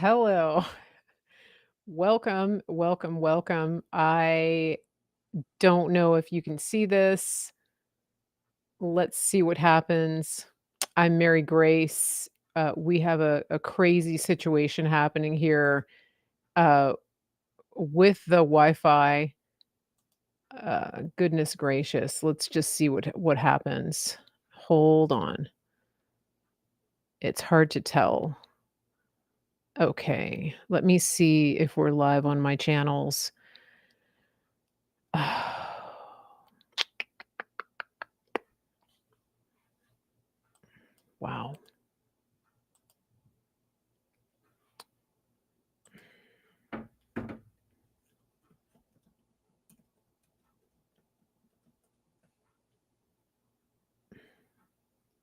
Hello. Welcome, welcome, welcome. I don't know if you can see this. Let's see what happens. I'm Mary Grace. We have a crazy situation happening here uh, with the Wi-Fi. Goodness gracious. Let's just see what happens. Hold on. It's hard to tell. Okay, let me see if we're live on my channels. Wow.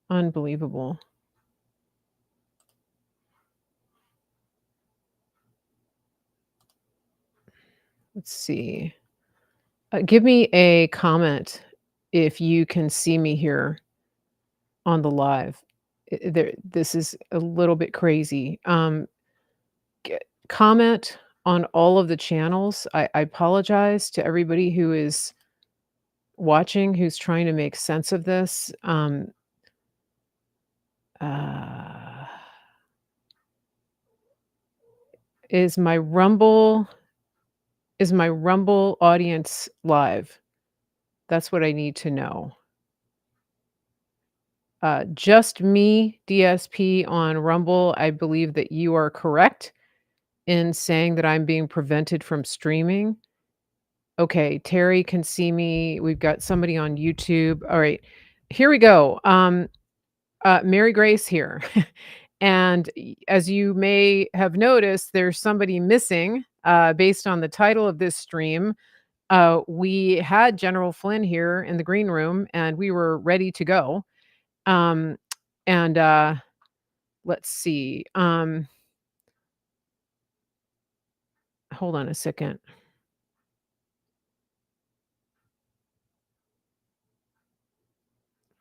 Unbelievable. Let's see. Give me a comment if you can see me here on the live. This is a little bit crazy. Comment on all of the channels. I apologize to everybody who is watching, who's trying to make sense of this. Uh, is my Rumble is my Rumble audience live? That's what I need to know. Just me, DSP on Rumble. I believe that you are correct in saying that I'm being prevented from streaming. Okay, Terry can see me. We've got somebody on YouTube. All right, here we go. Mary Grace here. And as you may have noticed, there's somebody missing based on the title of this stream. We had General Flynn here in the green room and we were ready to go. Um, and let's see. Hold on a second.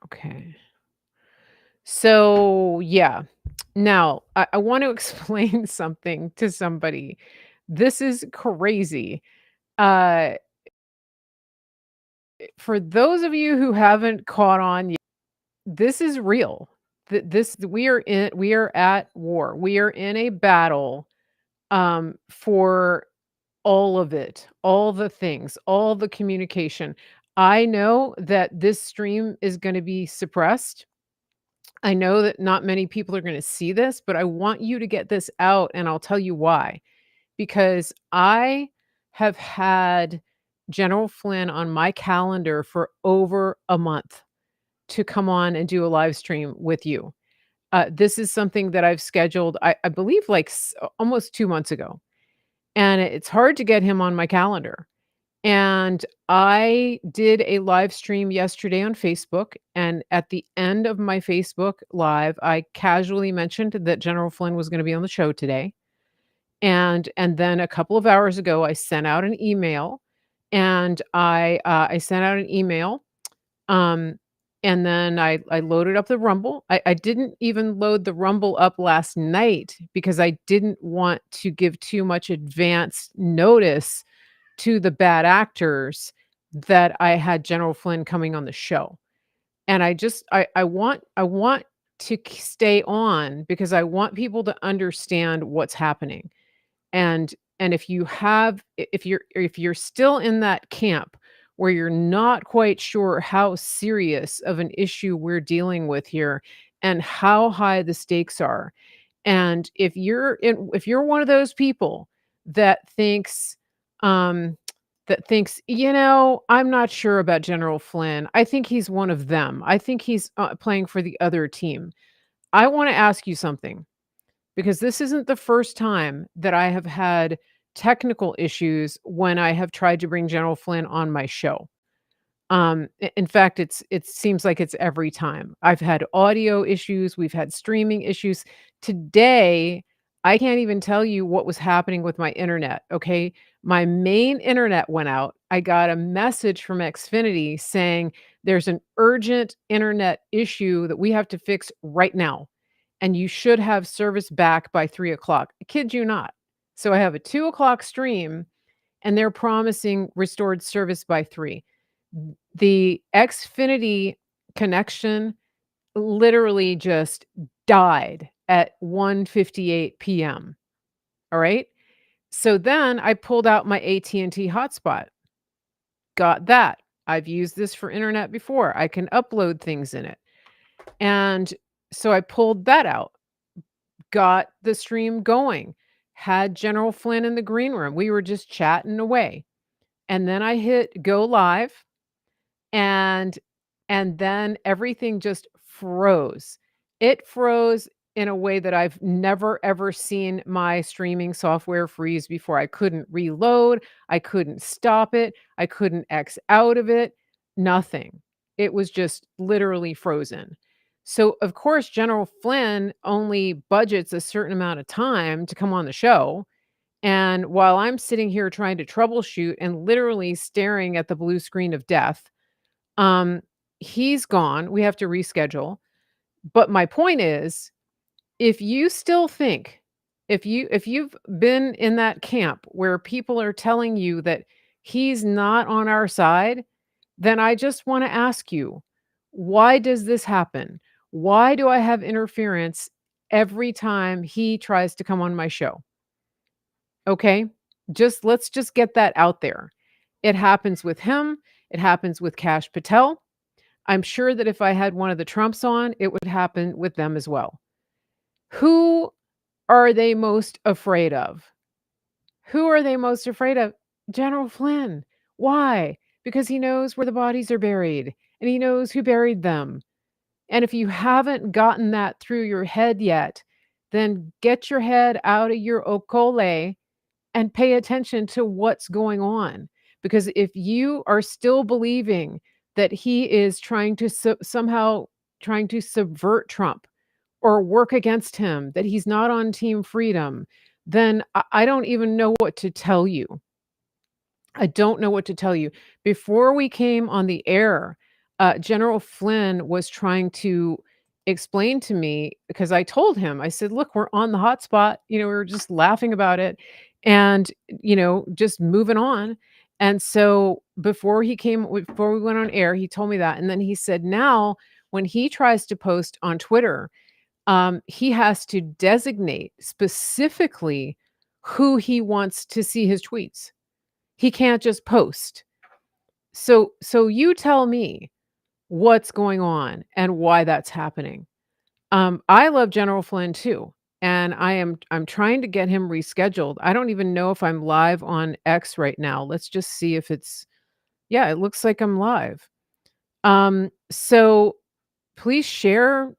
Okay. So, yeah. Now, I want to explain something to somebody. This is crazy. Uh, for those of you who haven't caught on yet, this is real. This we are at war. We are in a battle for all of it, all the things, all the communication. I know that this stream is going to be suppressed. I know that not many people are going to see this, but I want you to get this out and I'll tell you why. Because I have had General Flynn on my calendar for over a month to come on and do a live stream with you. This is something that I've scheduled, I believe, like almost 2 months ago. And it's hard to get him on my calendar. And I did a live stream yesterday on Facebook, and at the end of my Facebook live, I casually mentioned that General Flynn was gonna be on the show today. And then a couple of hours ago, I sent out an email, and I sent out an email, um, and then I loaded up the Rumble. I didn't even load the Rumble up last night because I didn't want to give too much advance notice to the bad actors that I had General Flynn coming on the show. And I want to stay on because I want people to understand what's happening. And if you have if you're still in that camp where you're not quite sure how serious of an issue we're dealing with here and how high the stakes are, and if you're one of those people that thinks, um, I'm not sure about General Flynn. I think he's one of them. I think he's playing for the other team. I want to ask you something because this isn't the first time that I have had technical issues when I have tried to bring General Flynn on my show. In fact, it seems like it's every time. I've had audio issues, we've had streaming issues. Today, I can't even tell you what was happening with my internet, okay? My main internet went out. I got a message from Xfinity saying there's an urgent internet issue that we have to fix right now. and you should have service back by 3 o'clock. I kid you not. So I have a 2 o'clock stream, and they're promising restored service by 3. The Xfinity connection literally just died at 1:58 PM, all right? So then I pulled out my AT&T hotspot, got that. I've used this for internet before. I can upload things in it. And so I pulled that out, got the stream going, had General Flynn in the green room. We were just chatting away. And then I hit go live, and then everything just froze. It froze in a way that I've never ever seen my streaming software freeze before. I couldn't reload, I couldn't stop it, I couldn't X out of it, nothing. It was just literally frozen. So, of course, General Flynn only budgets a certain amount of time to come on the show. And while I'm sitting here trying to troubleshoot and literally staring at the blue screen of death, um, he's gone. We have to reschedule. But my point is, if you still think, if you've been in that camp where people are telling you that he's not on our side, then I just want to ask you, why does this happen? Why do I have interference every time he tries to come on my show? Okay? Just let's just get that out there. It happens with him, it happens with Kash Patel. I'm sure that if I had one of the Trumps on, it would happen with them as well. Who are they most afraid of? Who are they most afraid of? General Flynn. Why? Because he knows where the bodies are buried and he knows who buried them. And if you haven't gotten that through your head yet, then get your head out of your okole and pay attention to what's going on. Because if you are still believing that he is trying to somehow trying to subvert Trump or work against him, that he's not on Team Freedom, then I don't even know what to tell you. I don't know what to tell you. Before we came on the air, General Flynn was trying to explain to me because I told him, I said, look, we're on the hotspot. We were just laughing about it and, just moving on. And so before we went on air, he told me that. And then he said, now when he tries to post on Twitter, he has to designate specifically who he wants to see his tweets. He can't just post. So you tell me what's going on and why that's happening. I love General Flynn too, and I'm trying to get him rescheduled. I don't even know if I'm live on X right now. Let's just see if it's yeah, it looks like I'm live. So please share,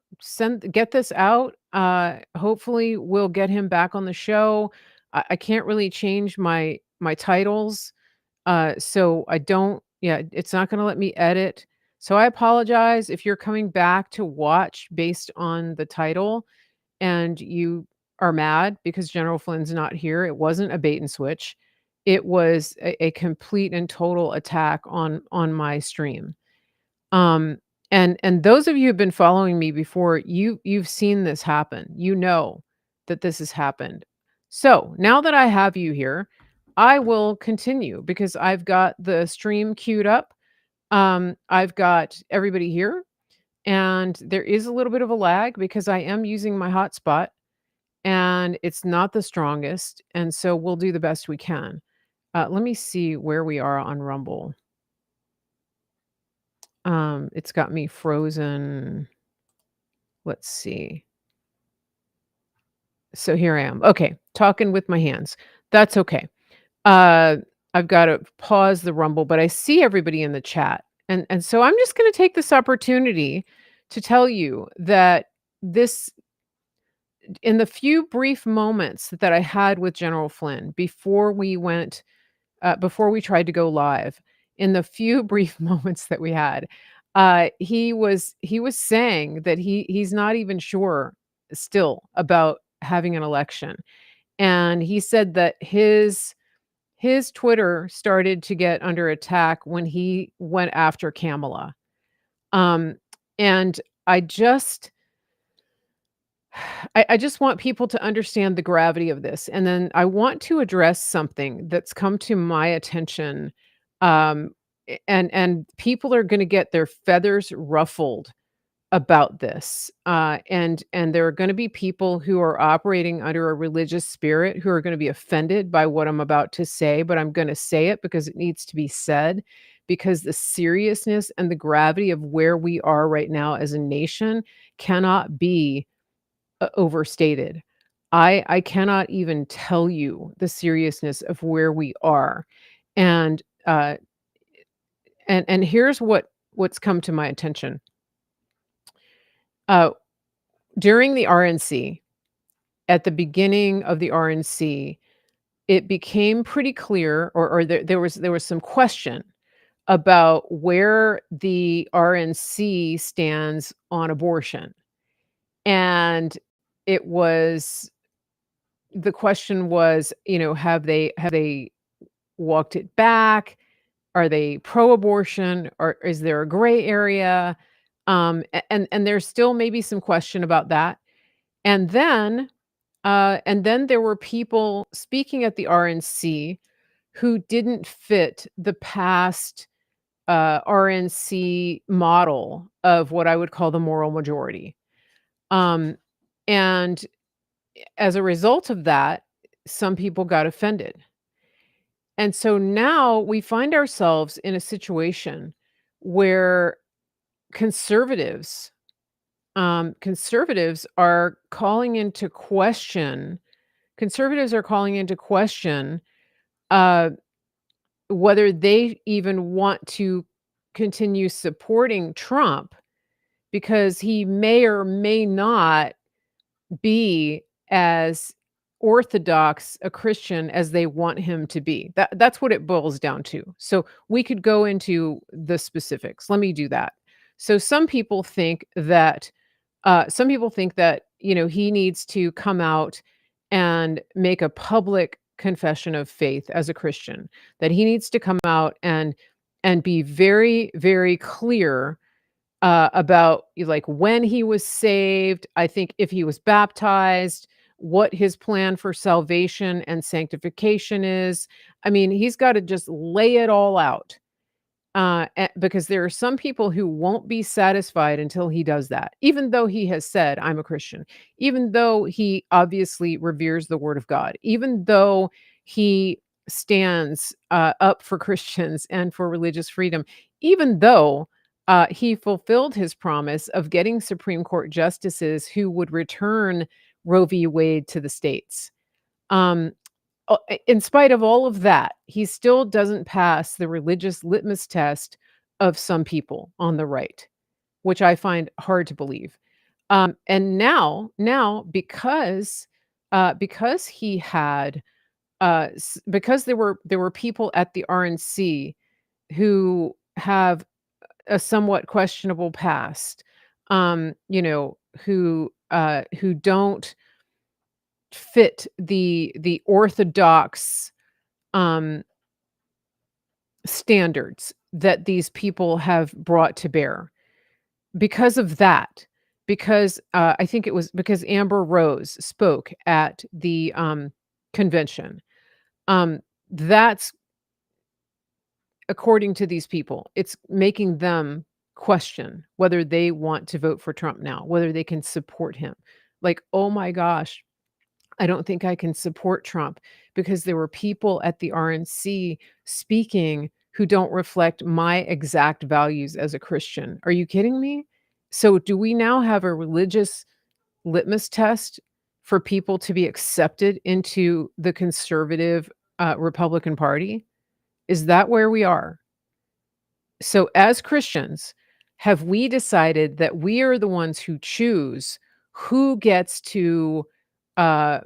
get this out. Hopefully we'll get him back on the show. I can't really change my titles. So I don't yeah, it's not gonna let me edit. So I apologize if you're coming back to watch based on the title and you are mad because General Flynn's not here. It wasn't a bait and switch. It was a complete and total attack on my stream. Um, and those of you who've been following me before, you've seen this happen. You know that this has happened. So now that I have you here, I will continue because I've got the stream queued up. I've got everybody here, and there is a little bit of a lag because I am using my hotspot and it's not the strongest. And so we'll do the best we can. Let me see where we are on Rumble. It's got me frozen. Let's see. So here I am. Okay, talking with my hands. That's okay. Uh, I've got to pause the Rumble, but I see everybody in the chat. And so I'm just going to take this opportunity to tell you that this in the few brief moments that I had with General Flynn before we tried to go live, in the few brief moments that we had, he was saying that he's not even sure still about having an election. And he said that his Twitter started to get under attack when he went after Kamala. Um, and I just I just want people to understand the gravity of this, and then I want to address something that's come to my attention, um, and people are gonna get their feathers ruffled about this, and there are gonna be people who are operating under a religious spirit who are gonna be offended by what I'm about to say, but I'm gonna say it because it needs to be said, because the seriousness and the gravity of where we are right now as a nation cannot be overstated. I cannot even tell you the seriousness of where we are, and, and here's what's come to my attention. Uh, During the RNC, at the beginning of the RNC, it became pretty clear, or there was some question about where the RNC stands on abortion, and it was the question was, have they walked it back? Are they pro-abortion, or is there a gray area? And there's still maybe some question about that. And then there were people speaking at the RNC who didn't fit the past RNC model of what I would call the moral majority. Um, and as a result of that, some people got offended. And so now we find ourselves in a situation where conservatives conservatives are calling into question conservatives are calling into question uh, whether they even want to continue supporting Trump, because he may or may not be as orthodox a Christian as they want him to be. That's what it boils down to. So we could go into the specifics. Let me do that. So some people think that he needs to come out and make a public confession of faith as a Christian. That he needs to come out and be very, very clear about like when he was saved, I think if he was baptized, what his plan for salvation and sanctification is. I mean, he's got to just lay it all out. Because there are some people who won't be satisfied until he does that, even though he has said, I'm a Christian, even though he obviously reveres the word of God, even though he stands up for Christians and for religious freedom, even though he fulfilled his promise of getting Supreme Court justices who would return Roe v. Wade to the states. Um, in spite of all of that, he still doesn't pass the religious litmus test of some people on the right, which I find hard to believe. And now because he had because there were people at the RNC who have a somewhat questionable past, who don't fit the orthodox um, standards that these people have brought to bear. Because of that, because I think it was because Amber Rose spoke at the convention. Um, that's according to these people. It's making them question whether they want to vote for Trump now, whether they can support him. Like, oh my gosh, I don't think I can support Trump because there were people at the RNC speaking who don't reflect my exact values as a Christian. Are you kidding me? So, do we now have a religious litmus test for people to be accepted into the conservative Republican Party? Is that where we are? So, as Christians, have we decided that we are the ones who choose who gets to uh,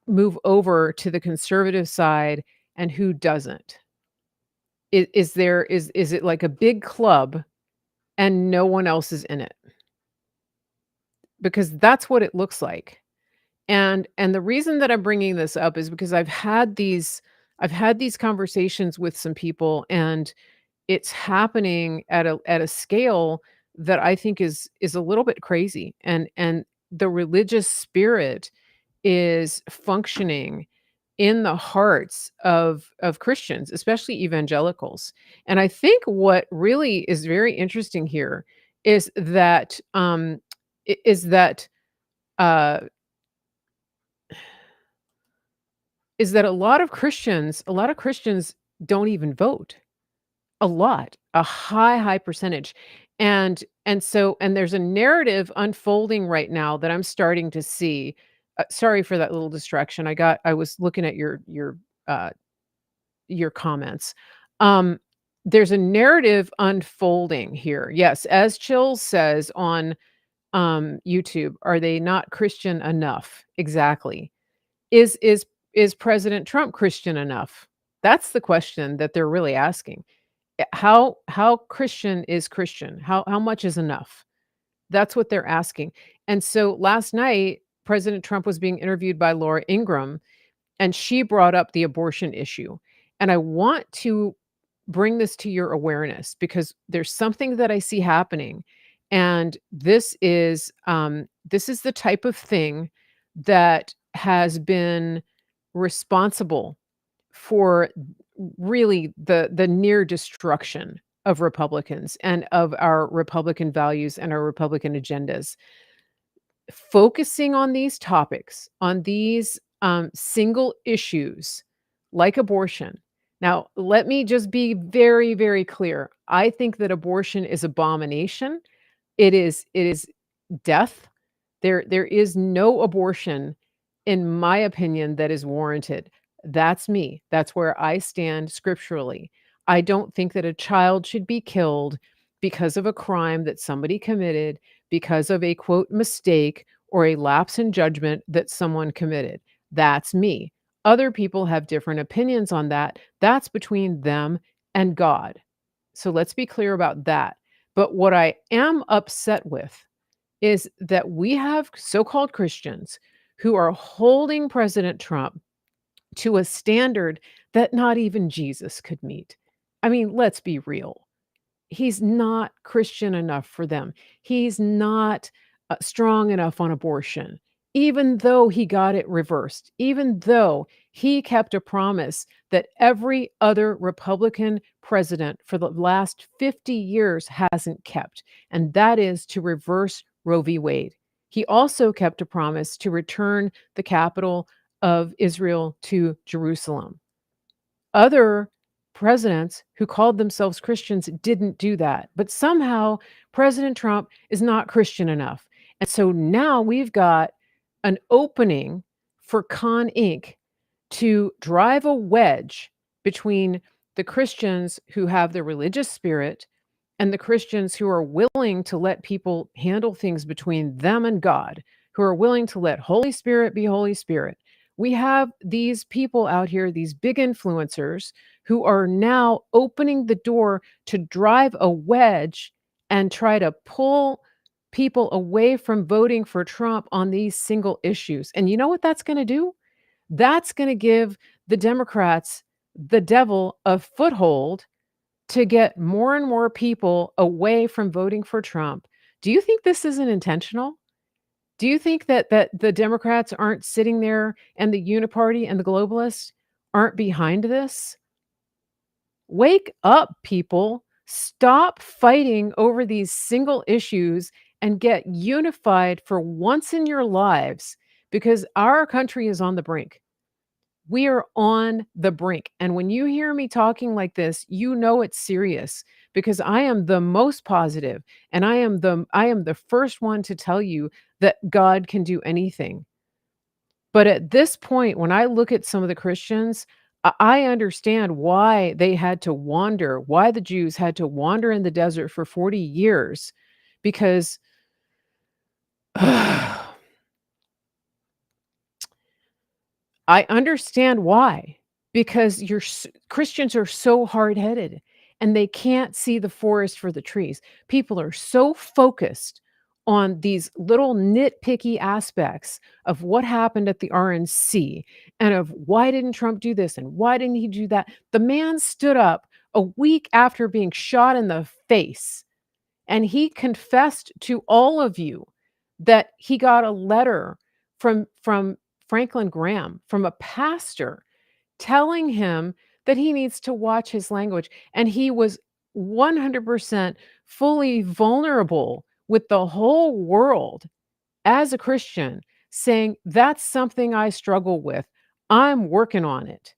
move over to the conservative side and who doesn't? Is it like a big club and no one else is in it? Because that's what it looks like. And the reason that I'm bringing this up is because I've had these conversations with some people, and it's happening at a scale that I think is a little bit crazy. And the religious spirit is functioning in the hearts of Christians, especially evangelicals. And I think what really is very interesting here is that is that uh, is that a lot of Christians don't even vote. A high percentage. And there's a narrative unfolding right now that I'm starting to see. Sorry for that little distraction. I was looking at uh your comments. Um, there's a narrative unfolding here. Yes, as Chills says on YouTube, are they not Christian enough? Exactly. Is is is President Trump Christian enough? That's the question that they're really asking. How Christian is Christian? How much is enough? That's what they're asking. And so last night, President Trump was being interviewed by Laura Ingraham, and she brought up the abortion issue. And I want to bring this to your awareness because there's something that I see happening. And this is the type of thing that has been responsible for really the near destruction of Republicans and of our Republican values and our Republican agendas. Focusing on these topics, on these single issues like abortion. Now, let me just be very, very clear. I think that abortion is abomination. It is death. There is no abortion, in my opinion, that is warranted. That's me. That's where I stand scripturally. I don't think that a child should be killed because of a crime that somebody committed, because of a quote mistake or a lapse in judgment that someone committed. That's me. Other people have different opinions on that. That's between them and God. So let's be clear about that. But what I am upset with is that we have so-called Christians who are holding President Trump to a standard that not even Jesus could meet. I mean, let's be real. He's not Christian enough for them. He's not strong enough on abortion, even though he got it reversed, even though he kept a promise that every other Republican president for the last 50 years hasn't kept, and that is to reverse Roe v. Wade. He also kept a promise to return the capital of Israel to Jerusalem. Other presidents who called themselves Christians didn't do that. But somehow President Trump is not Christian enough. And so now we've got an opening for Con Inc. to drive a wedge between the Christians who have the religious spirit and the Christians who are willing to let people handle things between them and God, who are willing to let Holy Spirit be Holy Spirit. We have these people out here, these big influencers, who are now opening the door to drive a wedge and try to pull people away from voting for Trump on these single issues. And you know what that's going to do? That's going to give the Democrats, the devil, a foothold to get more and more people away from voting for Trump. Do you think this isn't intentional? Do you think that the Democrats aren't sitting there and the Uniparty and the globalists aren't behind this? Wake up, people. Stop fighting over these single issues and get unified for once in your lives because our country is on the brink. We are on the brink. And when you hear me talking like this, you know it's serious because I am the most positive and I am the first one to tell you that God can do anything. But at this point, when I look at some of the Christians, I understand why they had to wander, why the Jews had to wander in the desert for 40 years because I understand why, because Christians are so hard-headed and they can't see the forest for the trees. People are so focused on these little nitpicky aspects of what happened at the RNC and of why didn't Trump do this and why didn't he do that? The man stood up a week after being shot in the face and he confessed to all of you that he got a letter from Franklin Graham, from a pastor, telling him that he needs to watch his language, and he was 100% fully vulnerable with the whole world as a Christian, saying, "That's something I struggle with. I'm working on it."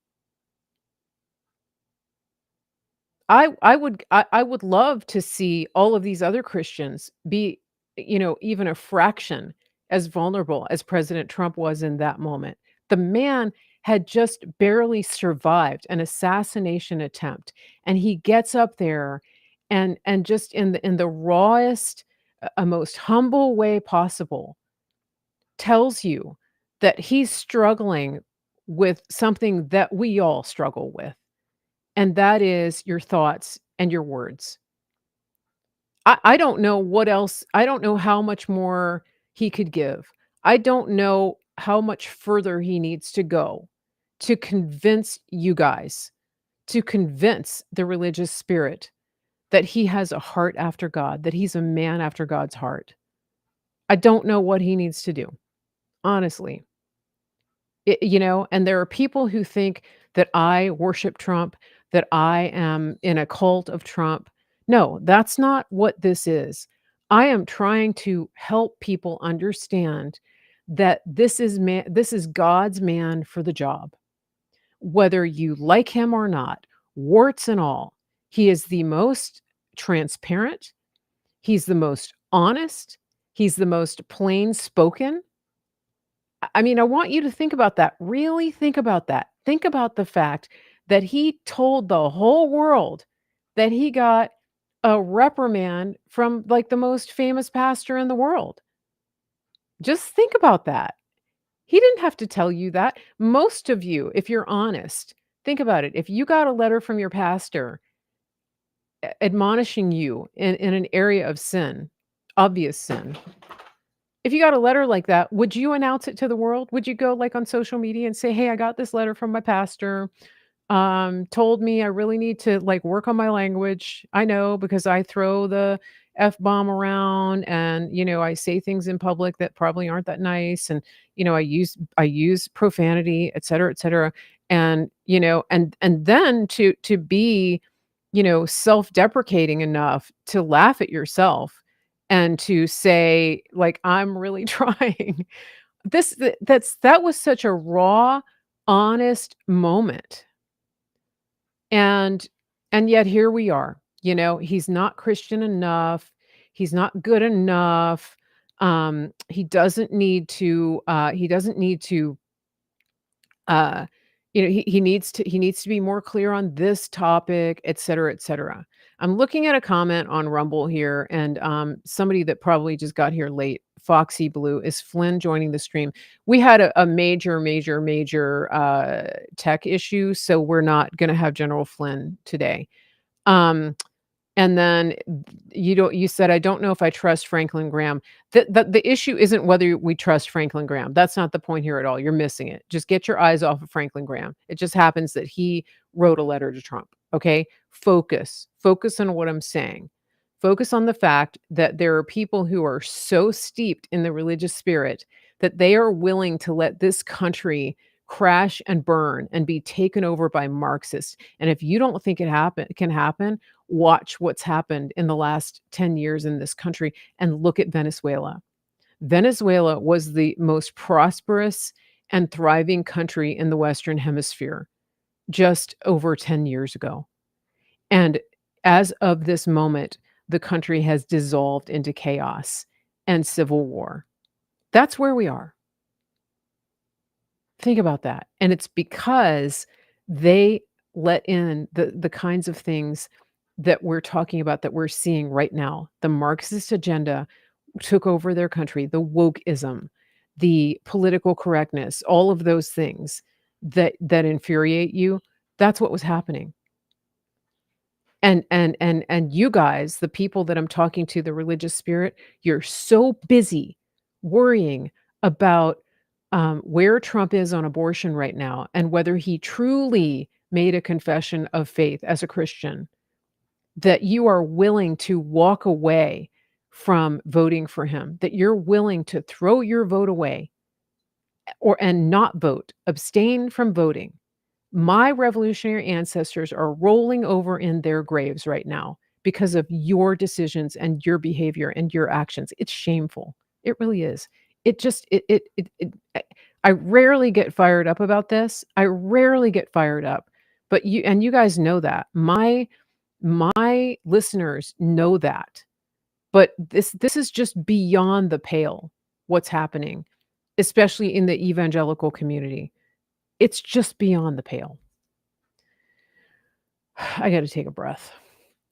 I would love to see all of these other Christians be, even a fraction as vulnerable as President Trump was in that moment. The man had just barely survived an assassination attempt, and he gets up there and just in the rawest, most humble way possible, tells you that he's struggling with something that we all struggle with, and that is your thoughts and your words. I don't know what else. I don't know how much more he could give. I don't know how much further he needs to go to convince you guys, to convince the religious spirit that he has a heart after God, that he's a man after God's heart. I don't know what he needs to do, honestly. And there are people who think that I worship Trump, that I am in a cult of Trump. No, that's not what this is. I am trying to help people understand that this is God's man for the job. Whether you like him or not, warts and all. He is the most transparent, he's the most honest, he's the most plain spoken. I mean, I want you to think about that. Really think about that. Think about the fact that he told the whole world that he got a reprimand from, like, the most famous pastor in the world. Just think about that. He didn't have to tell you that. Most of you, if you're honest, think about it. If you got a letter from your pastor admonishing you in an area of sin, obvious sin, if you got a letter like that, would you announce it to the world? Would you go, like, on social media and say, "Hey, I got this letter from my pastor, told me I really need to, like, work on my language. I know because I throw the F-bomb around and, I say things in public that probably aren't that nice, and, I use profanity, et cetera." And, and then to be, self-deprecating enough to laugh at yourself and to say, like, "I'm really trying." That was such a raw, honest moment. And and yet here we are, he's not Christian enough, he's not good enough, he doesn't need to, uh, he needs to be more clear on this topic, et cetera, et cetera. I'm looking at a comment on Rumble here, and, somebody that probably just got here late, Foxy Blue, "Is Flynn joining the stream?" We had a major, major, major, tech issue, so we're not gonna have General Flynn today. Um and then you said, "I don't know if I trust Franklin Graham." The issue isn't whether we trust Franklin Graham. That's not the point here at all. You're missing it. Just get your eyes off of Franklin Graham. It just happens that he wrote a letter to Trump, okay? Focus. Focus on what I'm saying. Focus on the fact that there are people who are so steeped in the religious spirit that they are willing to let this country crash and burn and be taken over by Marxists. And if you don't think it can happen, watch what's happened in the last 10 years in this country and look at Venezuela. Venezuela was the most prosperous and thriving country in the Western Hemisphere just over 10 years ago. And as of this moment, the country has dissolved into chaos and civil war. That's where we are. Think about that. And it's because they let in the kinds of things that we're talking about, that we're seeing right now. The Marxist agenda took over their country, the wokeism, the political correctness, all of those things that infuriate you. That's what was happening. And you guys, the people that I'm talking to, the religious spirit, you're so busy worrying about, where Trump is on abortion right now and whether he truly made a confession of faith as a Christian, that you are willing to walk away from voting for him, that you're willing to throw your vote away and not vote, abstain from voting. My revolutionary ancestors are rolling over in their graves right now because of your decisions and your behavior and your actions. It's shameful. It really is. It just I rarely get fired up about this. I rarely get fired up. But you guys know that. My listeners know that. But this is just beyond the pale what's happening, especially in the evangelical community. It's just beyond the pale. I gotta take a breath.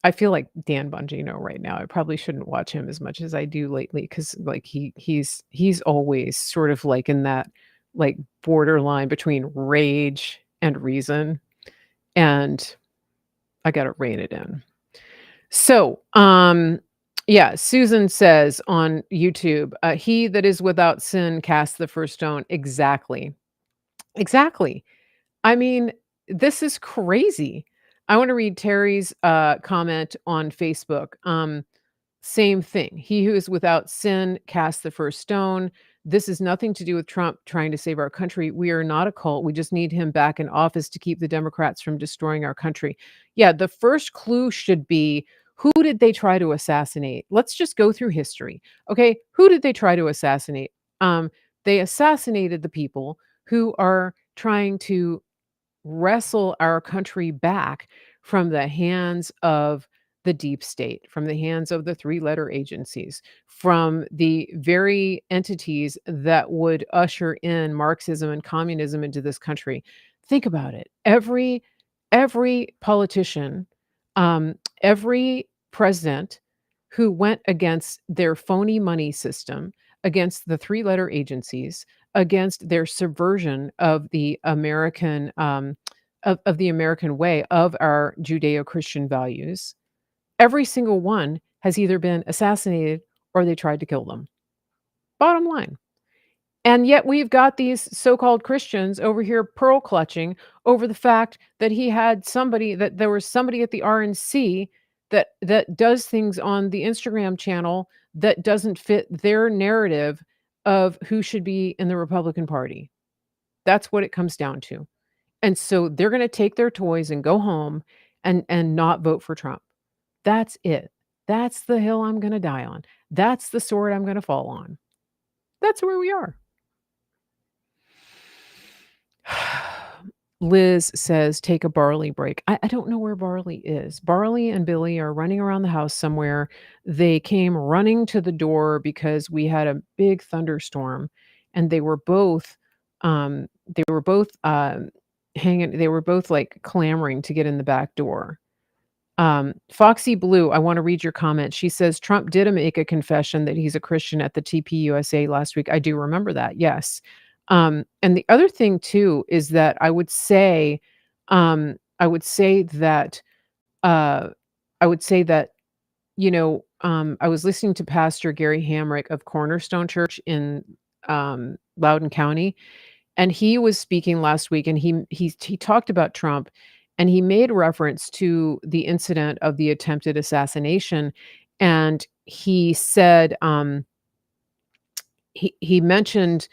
I feel like Dan Bongino right now. I probably shouldn't watch him as much as I do lately because, like, he's always sort of, like, in that, like, borderline between rage and reason, and I gotta rein it in. So, yeah, Susan says on YouTube, "He that is without sin cast the first stone." Exactly. Exactly. I mean, this is crazy. I wanna read Terry's, comment on Facebook. Same thing. "He who is without sin cast the first stone." This is nothing to do with Trump trying to save our country. We are not a cult. We just need him back in office to keep the Democrats from destroying our country. Yeah, the first clue should be, who did they try to assassinate? Let's just go through history. Okay, who did they try to assassinate? They assassinated the people who are trying to wrestle our country back from the hands of the deep state, from the hands of the three-letter agencies, from the very entities that would usher in Marxism and communism into this country. Think about it. Every politician, every president who went against their phony money system, against the three-letter agencies, against their subversion of the American of the American way, of our Judeo-Christian values. Every single one has either been assassinated or they tried to kill them. Bottom line. And yet we've got these so-called Christians over here pearl clutching over the fact that there was somebody at the RNC that does things on the Instagram channel that doesn't fit their narrative of who should be in the Republican Party. That's what it comes down to. And so they're gonna take their toys and go home and not vote for Trump. That's it. That's the hill I'm gonna die on. That's the sword I'm gonna fall on. That's where we are. Liz says, "Take a Barley break." I don't know where Barley is. Barley and Billy are running around the house somewhere. They came running to the door because we had a big thunderstorm, and they were both, hanging they were both, like, clamoring to get in the back door. Foxy Blue, I wanna read your comment. She says, "Trump did make a confession that he's a Christian at the TPUSA last week." I do remember that, yes. And the other thing too is that I would say that, uh, I would say that, I was listening to Pastor Gary Hamrick of Cornerstone Church in, Loudoun County, and he was speaking last week, and he talked about Trump, and he made reference to the incident of the attempted assassination, and he said, he mentioned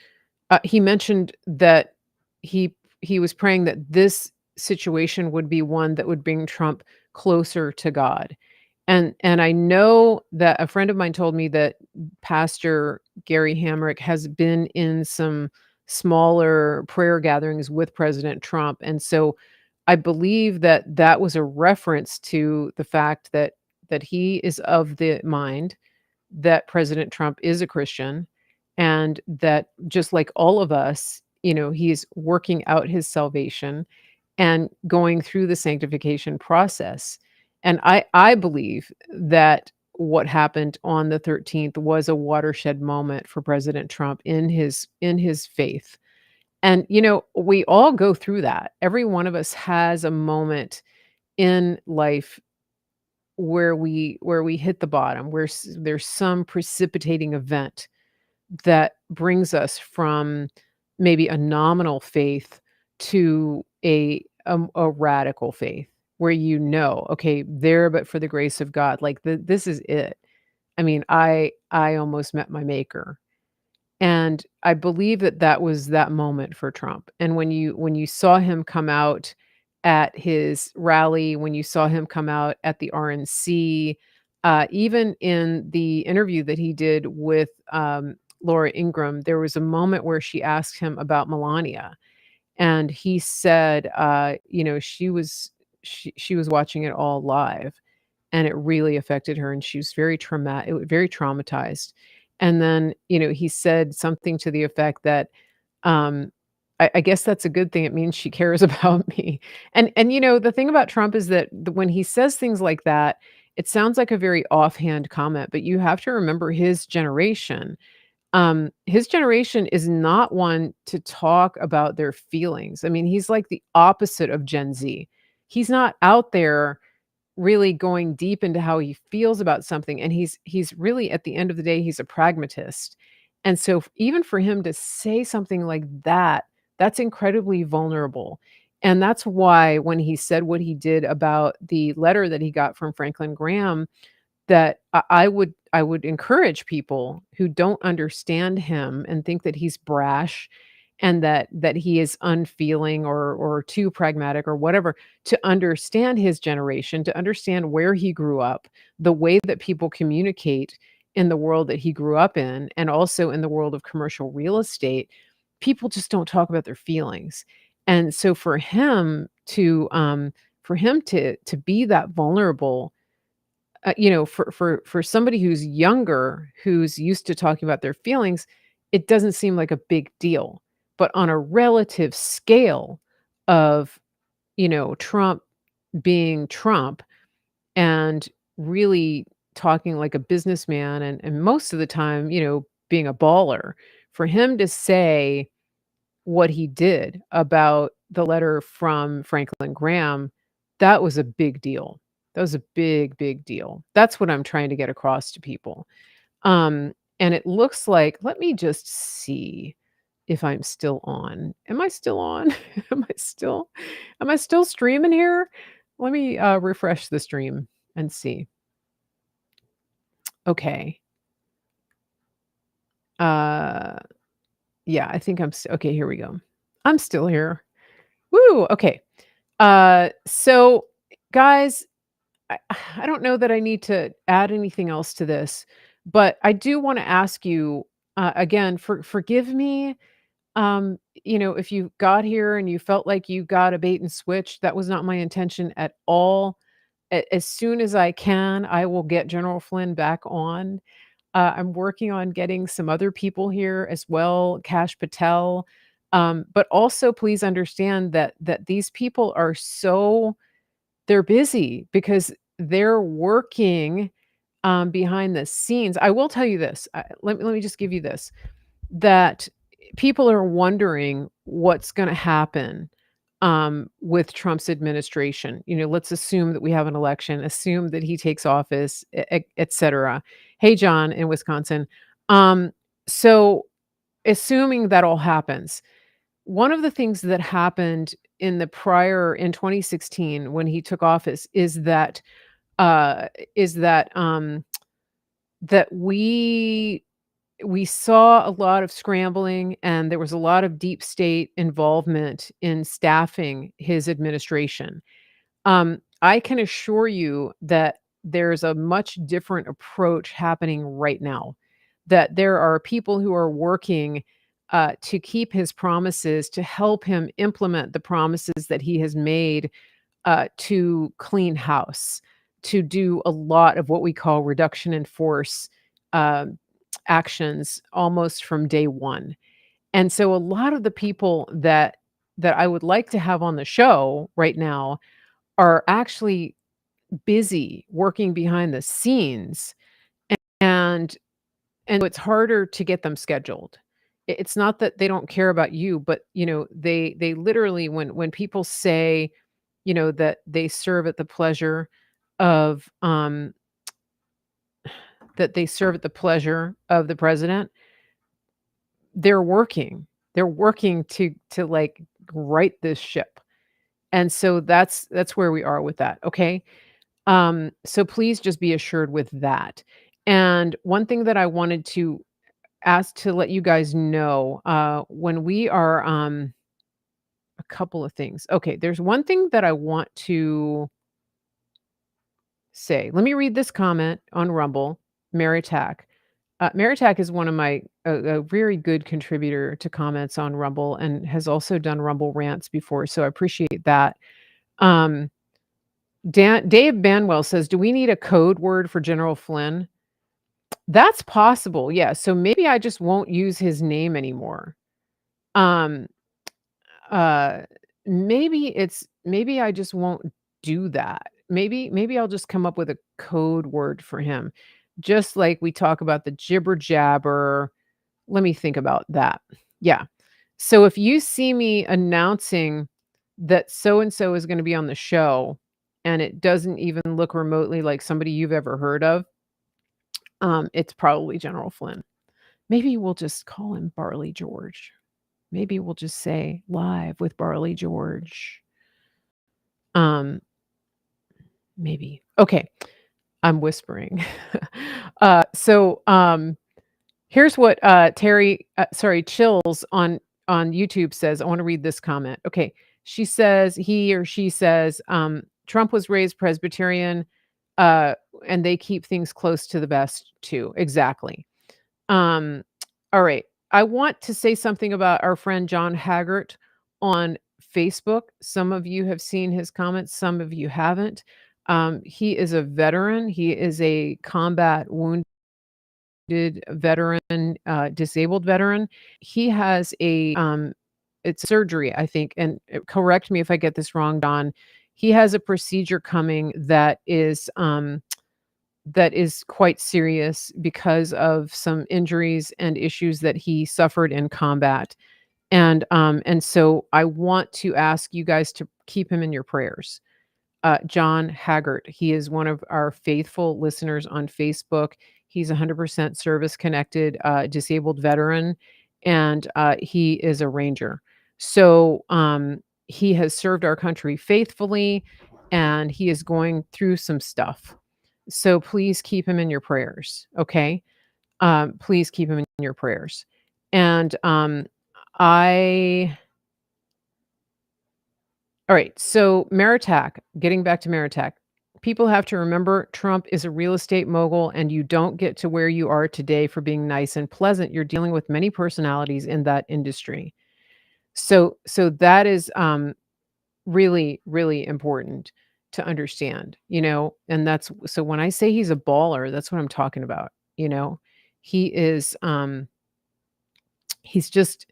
that he was praying that this situation would be one that would bring Trump closer to God. And I know that a friend of mine told me that Pastor Gary Hamrick has been in some smaller prayer gatherings with President Trump, and so I believe that that was a reference to the fact that he is of the mind that President Trump is a Christian, and that just like all of us, he's working out his salvation and going through the sanctification process. And I believe that what happened on the 13th was a watershed moment for President Trump in his faith. And we all go through that. Every one of us has a moment in life where we hit the bottom, where there's some precipitating event that brings us from maybe a nominal faith to a radical faith where okay, there but for the grace of God, like this is it. I mean, I almost met my maker. And I believe that that was that moment for Trump. And when you saw him come out at his rally, when you saw him come out at the RNC, even in the interview that he did with Laura Ingraham, there was a moment where she asked him about Melania, and he said, she was watching it all live, and it really affected her, and she was very traumatized. And then, he said something to the effect that, um, I guess that's a good thing, it means she cares about me. And the thing about Trump is that when he says things like that, it sounds like a very offhand comment, but you have to remember his generation is not one to talk about their feelings. I mean, he's like the opposite of Gen Z. He's not out there really going deep into how he feels about something, and he's really, at the end of the day, he's a pragmatist. And so even for him to say something like that, that's incredibly vulnerable. And that's why when he said what he did about the letter that he got from Franklin Graham, that I would encourage people who don't understand him and think that he's brash and that he is unfeeling or too pragmatic or whatever, to understand his generation, to understand where he grew up, the way that people communicate in the world that he grew up in, and also in the world of commercial real estate. People just don't talk about their feelings. And so for him to be that vulnerable, for somebody who's younger, who's used to talking about their feelings, it doesn't seem like a big deal. But on a relative scale of, Trump being Trump and really talking like a businessman, and most of the time, being a baller, for him to say what he did about the letter from Franklin Graham, that was a big deal. That was a big, big deal. That's what I'm trying to get across to people. And it looks like, let me just see if I'm still on. Am I still on? Am I still streaming here? Let me refresh the stream and see. Okay. Uh yeah, I think okay, here we go. I'm still here. Woo, okay. So guys, I I don't know that I need to add anything else to this, but I do want to ask you, again, forgive me. If you got here and you felt like you got a bait and switch, that was not my intention at all. As soon as I can, I will get General Flynn back on. I'm working on getting some other people here as well, Cash Patel. But also, please understand that these people are they're busy because they're working behind the scenes. I will tell you this. Let me just give you this, that people are wondering what's going to happen with Trump's administration. Let's assume that we have an election, assume that he takes office, et cetera. Hey, John in Wisconsin. So, assuming that all happens, one of the things that happened in 2016 when he took office uh is that we saw a lot of scrambling, and there was a lot of deep state involvement in staffing his administration. I can assure you that there's a much different approach happening right now, that there are people who are working to keep his promises, to help him implement the promises that he has made, to clean house, to do a lot of what we call reduction in force um, actions almost from day one. And so a lot of the people that I would like to have on the show right now are actually busy working behind the scenes, and it's harder to get them scheduled. It's not that they don't care about you, but they literally, when people say, that they serve at the pleasure of the president, they're working. They're working to like right this ship. And so that's where we are with that, okay? So please just be assured with that. And one thing that I wanted to ask to let you guys know, when we are, a couple of things. Okay, there's one thing that I want to say. Let me read this comment on Rumble, Maritak. Maritak is one of my a very good contributor to comments on Rumble and has also done Rumble rants before, so I appreciate that. Um, Dave Banwell says, "Do we need a code word for General Flynn?" That's possible, yeah, so maybe I just won't use his name anymore. Um, uh, maybe I just won't do that. Maybe I'll just come up with a code word for him, just like we talk about the jibber jabber. Let me think about that. Yeah. So if you see me announcing that so and so is gonna be on the show, and it doesn't even look remotely like somebody you've ever heard of, it's probably General Flynn. Maybe we'll just call him Barley George. Maybe we'll just say, "Live with Barley George." Um, maybe. Okay, I'm whispering. Here's what, Terry sorry, Chills on YouTube says. I wanna read this comment. Okay, she says he or she says, "Trump was raised Presbyterian, uh, and they keep things close to the vest too." Exactly. Um, all right. I want to say something about our friend John Haggart on Facebook. Some of you have seen his comments, some of you haven't. He is a veteran. He is a combat wounded veteran, disabled veteran. He has it's surgery, I think, and correct me if I get this wrong, Don. He has a procedure coming that is quite serious because of some injuries and issues that he suffered in combat. And so I want to ask you guys to keep him in your prayers. John Haggart, he is one of our faithful listeners on Facebook. He's 100% service connected, disabled veteran, and he is a ranger. So he has served our country faithfully, and he is going through some stuff. So please keep him in your prayers, okay? Please keep him in your prayers. And I all right, so Maritak, getting back to Maritak, people have to remember Trump is a real estate mogul, and you don't get to where you are today for being nice and pleasant. You're dealing with many personalities in that industry. So that is really, really important to understand, and that's so when I say he's a baller, that's what I'm talking about, you know. He is he's just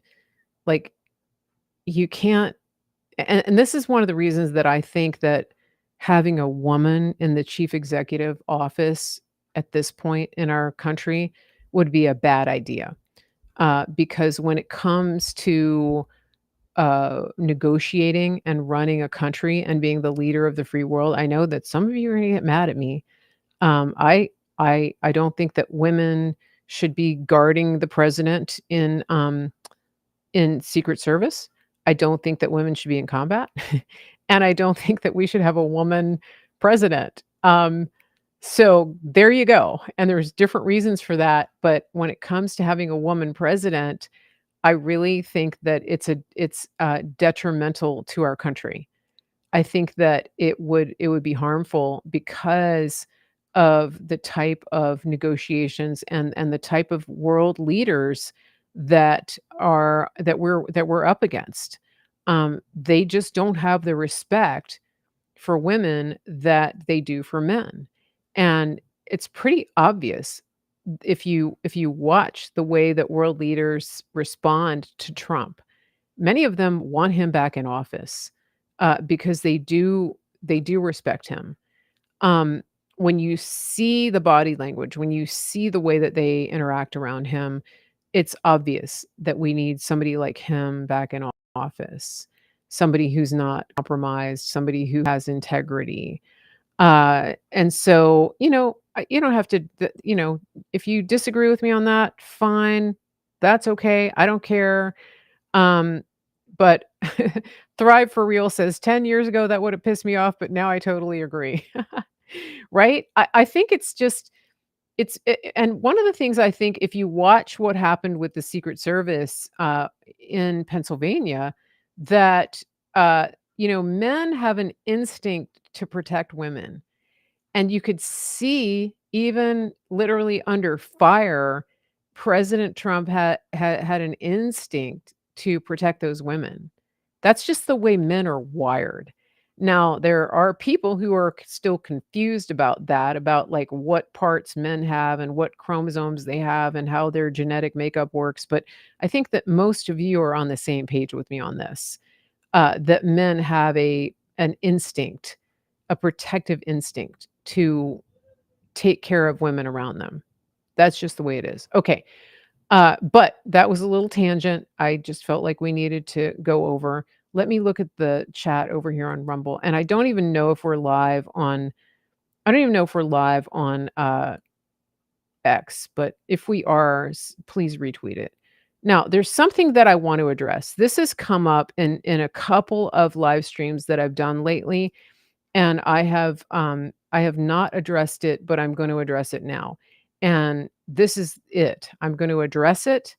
like you can't and this is one of the reasons that I think that having a woman in the chief executive office at this point in our country would be a bad idea. Because when it comes to negotiating and running a country and being the leader of the free world, I know that some of you are going to get mad at me. Um, I I don't think that women should be guarding the president in Secret Service. I don't think that women should be in combat, and I don't think that we should have a woman president. So there you go, and there's different reasons for that, but when it comes to having a woman president, I really think that detrimental to our country. I think that it would be harmful because of the type of negotiations and the type of world leaders that we're up against. They just don't have the respect for women that they do for men. And it's pretty obvious if you watch the way that world leaders respond to Trump. Many of them want him back in office, because they do respect him. Um, when you see the body language, when you see the way that they interact around him, it's obvious that we need somebody like him back in office, somebody who's not compromised, somebody who has integrity. And so, you don't have to, if you disagree with me on that, fine. That's okay. I don't care. Um, but Thrive for Real says 10 years ago that would have pissed me off, but now I totally agree. Right? I think and one of the things I think if you watch what happened with the Secret Service, in Pennsylvania, that, uh, men have an instinct to protect women. And you could see even literally under fire, President Trump had an instinct to protect those women. That's just the way men are wired. Now, there are people who are still confused about that, about like what parts men have and what chromosomes they have and how their genetic makeup works. But I think that most of you are on the same page with me on this, that men have an instinct, a protective instinct to take care of women around them. That's just the way it is. Okay. But that was a little tangent. I just felt like we needed to go over. Let me look at the chat over here on Rumble. And I don't even know if we're live on I don't even know if we're live on X, but if we are, please retweet it. Now, there's something that I want to address. This has come up in a couple of live streams that I've done lately, and I have not addressed it, but I'm going to address it now. And this is it. I'm going to address it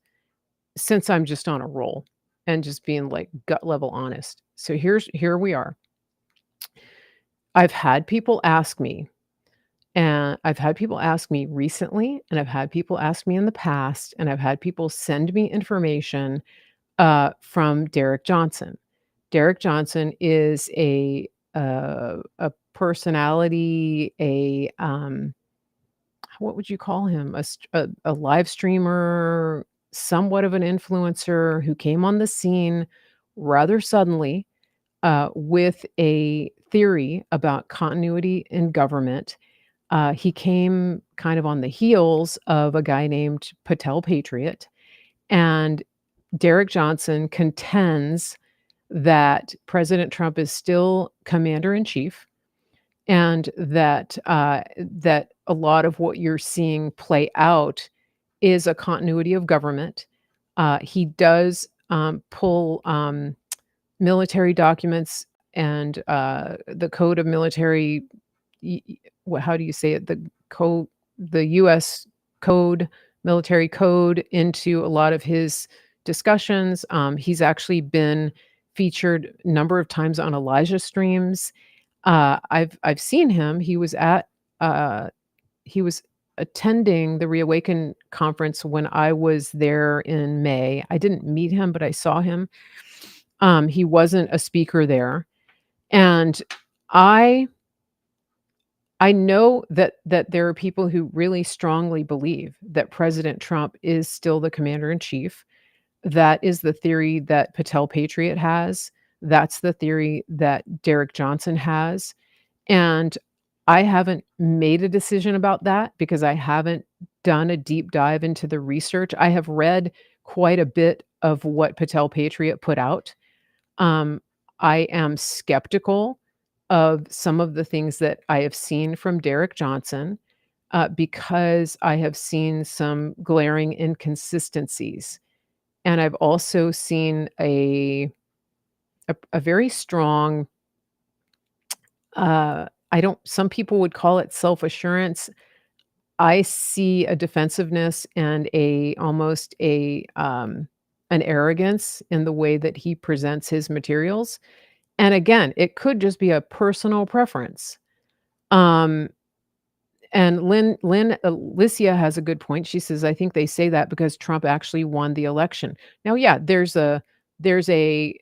since I'm just on a roll and just being like gut level honest. So here we are. I've had people ask me, and I've had people ask me recently, and I've had people ask me in the past, and I've had people send me information from Derek Johnson. Derek Johnson is a personality, what would you call him? A live streamer, somewhat of an influencer who came on the scene rather suddenly with a theory about continuity in government. He came kind of on the heels of a guy named Patel Patriot, and Derek Johnson contends that President Trump is still commander in chief, and that a lot of what you're seeing play out is a continuity of government. He does pull military documents and the code of military. How do you say it? The U.S. code, military code, into a lot of his discussions. He's actually been featured a number of times on Elijah streams. I've seen him. Uh, he was attending the Reawaken conference when I was there in May. I didn't meet him, but I saw him. He wasn't a speaker there, and I I know that there are people who really strongly believe that President Trump is still the commander in chief. That is the theory that Patel Patriot has. That's the theory that Derek Johnson has. And I haven't made a decision about that because I haven't done a deep dive into the research. I have read quite a bit of what Patel Patriot put out. Um, I am skeptical of some of the things that I have seen from Derek Johnson because I have seen some glaring inconsistencies. And I've also seen a very strong, I don't, some people would call it self assurance. I see a defensiveness and almost an arrogance in the way that he presents his materials. And again, it could just be a personal preference. Um, and Lynn Alicia has a good point. She says, "I think they say that because Trump actually won the election." Now, yeah, there's a theory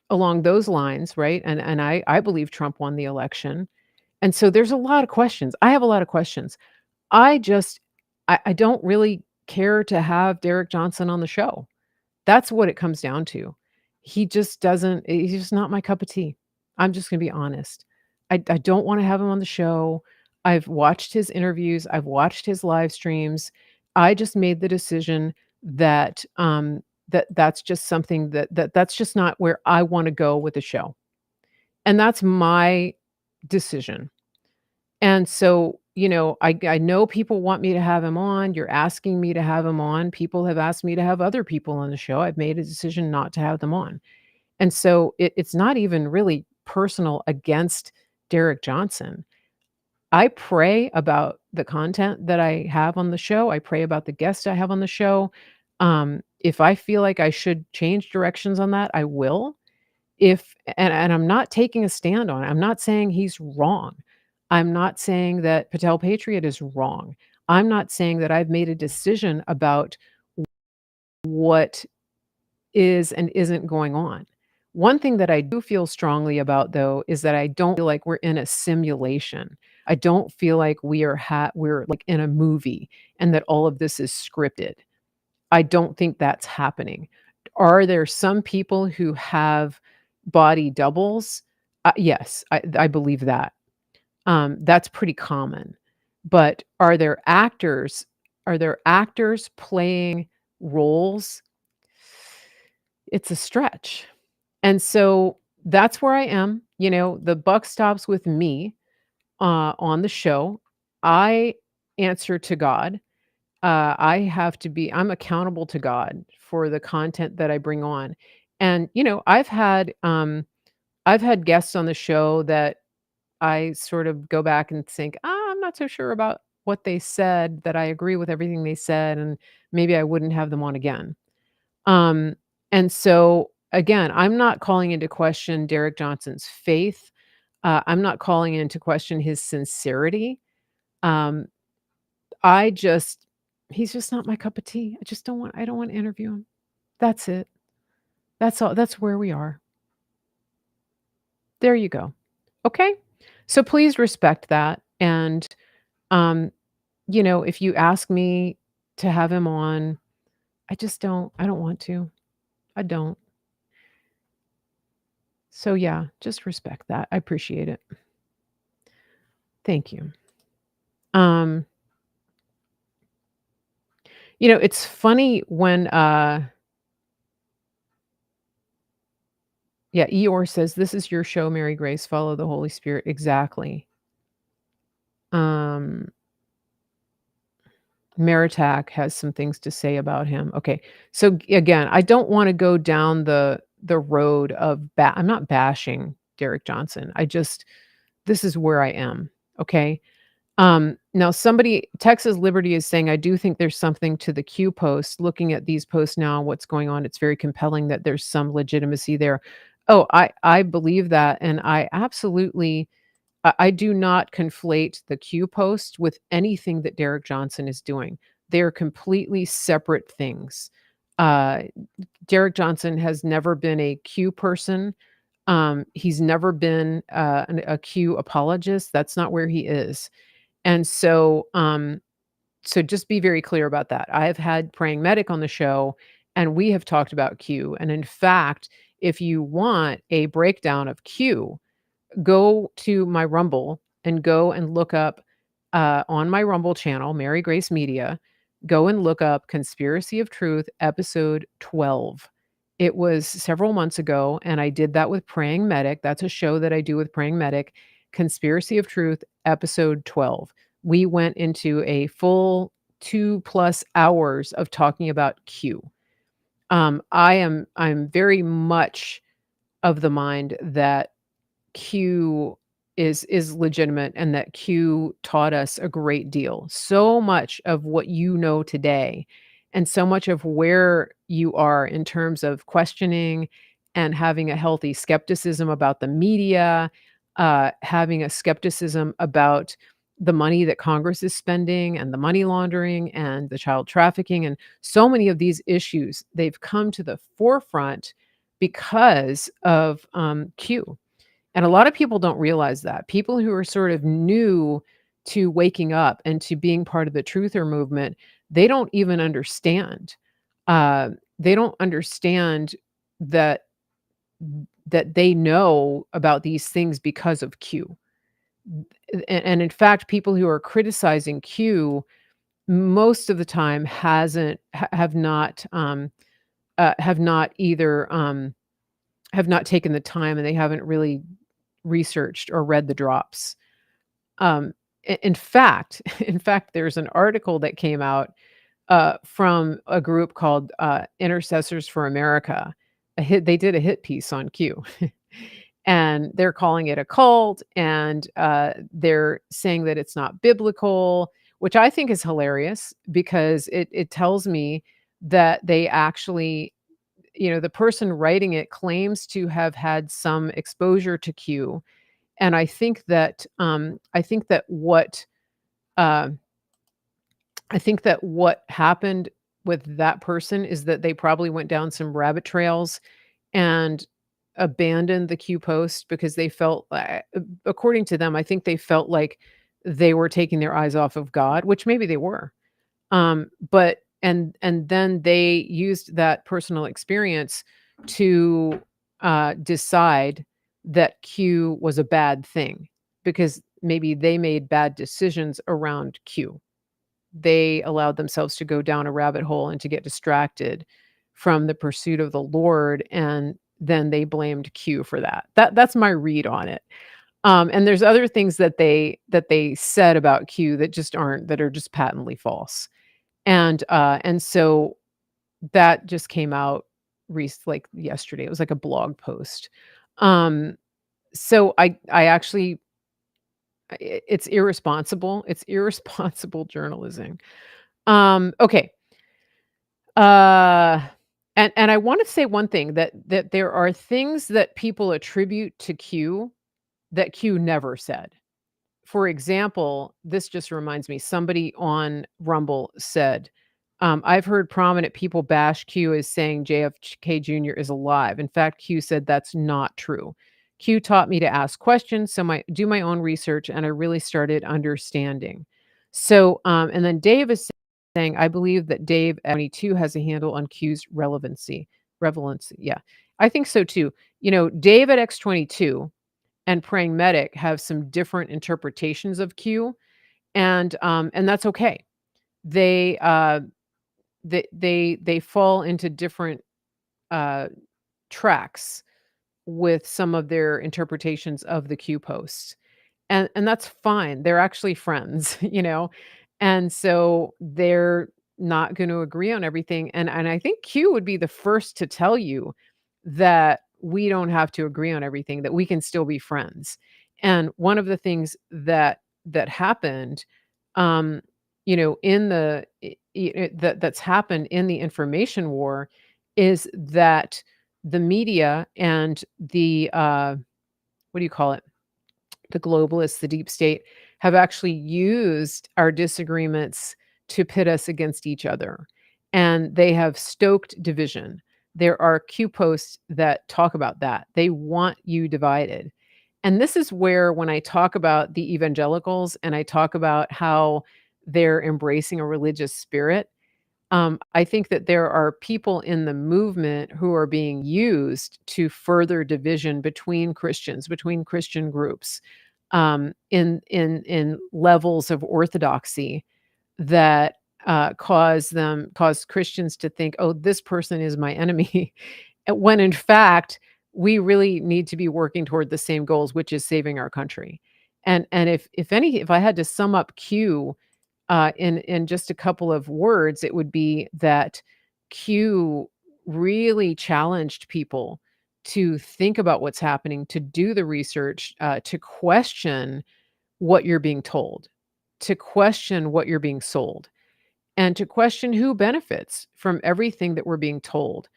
along those lines, right? And I believe Trump won the election. And so there's a lot of questions. I have a lot of questions. I just I don't really care to have Derek Johnson on the show. That's what it comes down to. He just doesn't he's just not my cup of tea. I'm just gonna be honest. I don't wanna have him on the show. I've watched his interviews, I've watched his live streams. I just made the decision that, that's just something that's just not where I wanna go with the show. And that's my decision. And so, I know people want me to have him on. You're asking me to have him on. People have asked me to have other people on the show. I've made a decision not to have them on. And so it's not even really personal against Derek Johnson. I pray about the content that I have on the show. I pray about the guests I have on the show. If I feel like I should change directions on that, I will. If and I'm not taking a stand on it. I'm not saying he's wrong. I'm not saying that Patel Patriot is wrong. I'm not saying that I've made a decision about what is and isn't going on. One thing that I do feel strongly about, though, is that I don't feel like we're in a simulation. I don't feel like we're like in a movie and that all of this is scripted. I don't think that's happening. Are there some people who have body doubles? Yes, I believe that. That's pretty common. But are there actors playing roles? It's a stretch. And so that's where I am. The buck stops with me on the show. I answer to God. I'm accountable to God for the content that I bring on. And, I've had guests on the show that I sort of go back and think, I'm not so sure about what they said, that I agree with everything they said, and maybe I wouldn't have them on again. Um, and so again, I'm not calling into question Derek Johnson's faith. I'm not calling into question his sincerity. Um, I just he's just not my cup of tea. I don't want to interview him. That's it. That's all. That's where we are. There you go. Okay? So please respect that. And um, if you ask me to have him on, I don't want to. I don't. So yeah, just respect that. I appreciate it. Thank you. Um, it's funny when yeah, Eeyore says, "This is your show, Mary Grace. Follow the Holy Spirit." Exactly. Um, Meritak has some things to say about him. Okay. So again, I don't want to go down the road of I'm not bashing Derek Johnson. This is where I am. Okay. Now somebody Texas Liberty is saying, I do think there's something to the Q post. Looking at these posts now, what's going on, it's very compelling that there's some legitimacy there. Oh, I believe that. And I do not conflate the Q post with anything that Derek Johnson is doing. They are completely separate things. Uh, Derek Johnson has never been a Q person. He's never been a Q apologist. That's not where he is. And so just be very clear about that. I have had Praying Medic on the show, and we have talked about Q. And in fact, if you want a breakdown of Q, go to my Rumble and go and look up on my Rumble channel, Mary Grace Media, go and look up Conspiracy of Truth, episode 12. It was several months ago, and I did that with Praying Medic. That's a show that I do with Praying Medic. Conspiracy of Truth, episode 12. We went into a full 2+ hours of talking about Q. I'm very much of the mind that Q is legitimate and that Q taught us a great deal. So much of what you know today and so much of where you are in terms of questioning and having a healthy skepticism about the media, having a skepticism about the money that Congress is spending and the money laundering and the child trafficking and so many of these issues, they've come to the forefront because of Q. And a lot of people don't realize that. People who are sort of new to waking up and to being part of the truther movement, they don't even understand. They don't understand that they know about these things because of Q. And in fact, people who are criticizing Q most of the time have not either have not taken the time and they haven't really researched or read the drops. In fact, in fact, there's an article that came out from a group called Intercessors for America. They did a hit piece on Q, and they're calling it a cult, and they're saying that it's not biblical, which I think is hilarious because it tells me that they actually, the person writing it claims to have had some exposure to Q, and uh, I think that what happened with that person is that they probably went down some rabbit trails and abandoned the Q post because they felt, according to them, I think they felt like they were taking their eyes off of God, which maybe they were. But and then they used that personal experience to decide that Q was a bad thing because maybe they made bad decisions around Q. They allowed themselves to go down a rabbit hole and to get distracted from the pursuit of the Lord, and then they blamed Q for that. That's my read on it. And there's other things that they said about Q that just aren't that are just patently false. And so that just came out like yesterday. It was like a blog post. Um, so I actually it's irresponsible. It's irresponsible journalism. Okay. Uh, and I want to say one thing that there are things that people attribute to Q that Q never said. For example, this just reminds me, somebody on Rumble said, I've heard prominent people bash Q as saying JFK Jr. is alive. In fact, Q said that's not true. Q taught me to ask questions, so my do my own research, and I really started understanding. So, and then Dave is saying, I believe that Dave at 22 has a handle on Q's relevancy. Yeah, I think so too. Dave at X22 and Praying Medic have some different interpretations of Q, and that's okay. They they fall into different uh, tracks with some of their interpretations of the Q posts, and that's fine. They're actually friends, and so they're not going to agree on everything. And I think Q would be the first to tell you that we don't have to agree on everything, that we can still be friends. And one of the things that happened, um, in that's happened in the information war is that the media and the what do you call it? The globalists, the deep state, have actually used our disagreements to pit us against each other. And they have stoked division. There are Q posts that talk about that. They want you divided. And this is where, when I talk about the evangelicals and I talk about how they're embracing a religious spirit, I think that there are people in the movement who are being used to further division between Christian groups, in levels of orthodoxy that cause Christians to think, "Oh, this person is my enemy," when in fact we really need to be working toward the same goals, which is saving our country. And if I had to sum up Q in just a couple of words, it would be that Q really challenged people to think about what's happening, to do the research, to question what you're being told, to question what you're being sold, and to question who benefits from everything that we're being told.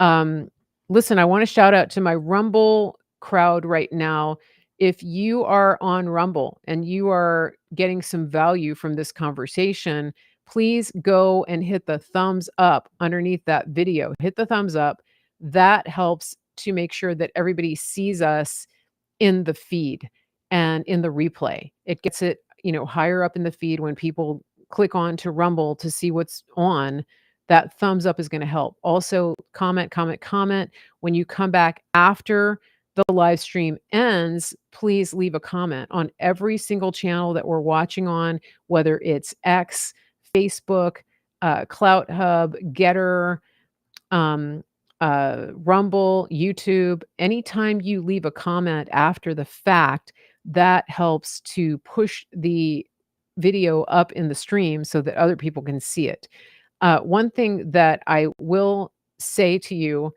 Um, Listen, I want to shout out to my Rumble crowd right now. If you are on Rumble and you are getting some value from this conversation, please go and hit the thumbs up underneath that video. Hit the thumbs up. That helps to make sure that everybody sees us in the feed and in the replay. It gets it, higher up in the feed when people click on to Rumble to see what's on. That thumbs up is going to help. Also, comment, comment, comment. When you come back after the live stream ends, please leave a comment on every single channel that we're watching on, whether it's X, Facebook, Clout Hub, Getter, um, Rumble, YouTube. Anytime you leave a comment after the fact, that helps to push the video up in the stream so that other people can see it. One thing that I will say to you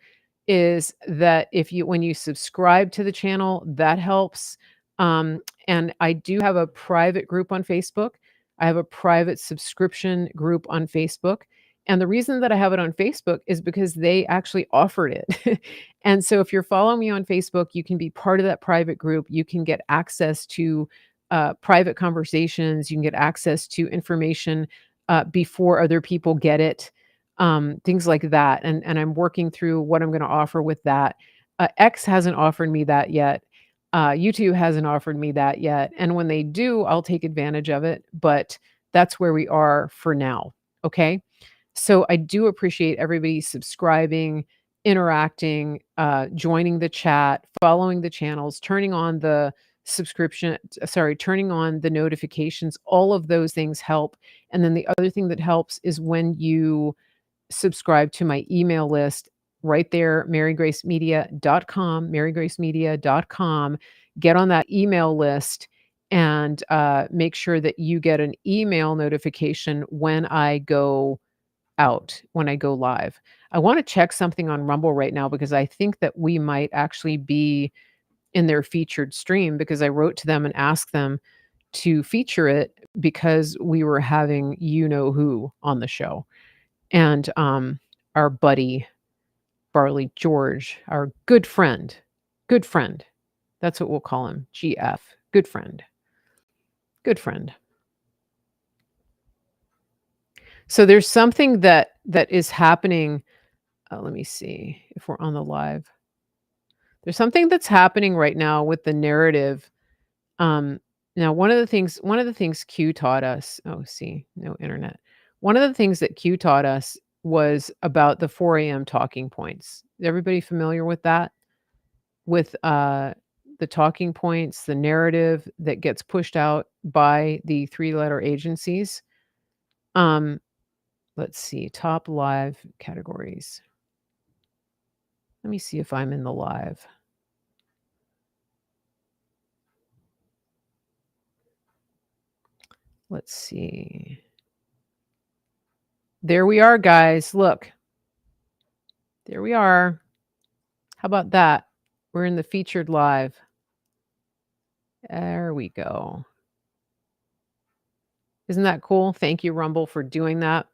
is that when you subscribe to the channel, that helps. Um, and I do have a private group on Facebook. I have a private subscription group on Facebook. And the reason that I have it on Facebook is because they actually offered it. And so if you're following me on Facebook, you can be part of that private group. You can get access to private conversations. You can get access to information before other people get it, things like that. And I'm working through what I'm going to offer with that. X hasn't offered me that yet. YouTube hasn't offered me that yet. And when they do, I'll take advantage of it. But that's where we are for now. Okay. So I do appreciate everybody subscribing, interacting, joining the chat, following the channels, turning on the turning on the notifications. All of those things help. And then the other thing that helps is when you subscribe to my email list right there, marygracemedia.com. Get on that email list and make sure that you get an email notification when I go when I go live. I want to check something on Rumble right now because I think that we might actually be in their featured stream because I wrote to them and asked them to feature it because we were having you know who on the show. And our buddy Barley George, our good friend. That's what we'll call him, GF, good friend. Good friend. So there's something that is happening. Let me see if we're on the live. There's something that's happening right now with the narrative. Now one of the things Q taught us. Oh, see, no internet. One of the things that Q taught us was about the 4 a.m. talking points. Is everybody familiar with that? With the talking points, the narrative that gets pushed out by the 3-letter agencies. Let's see, top live categories. Let me see if I'm in the live. Let's see. There we are, guys. Look. There we are. How about that? We're in the featured live. There we go. Isn't that cool? Thank you, Rumble, for doing that.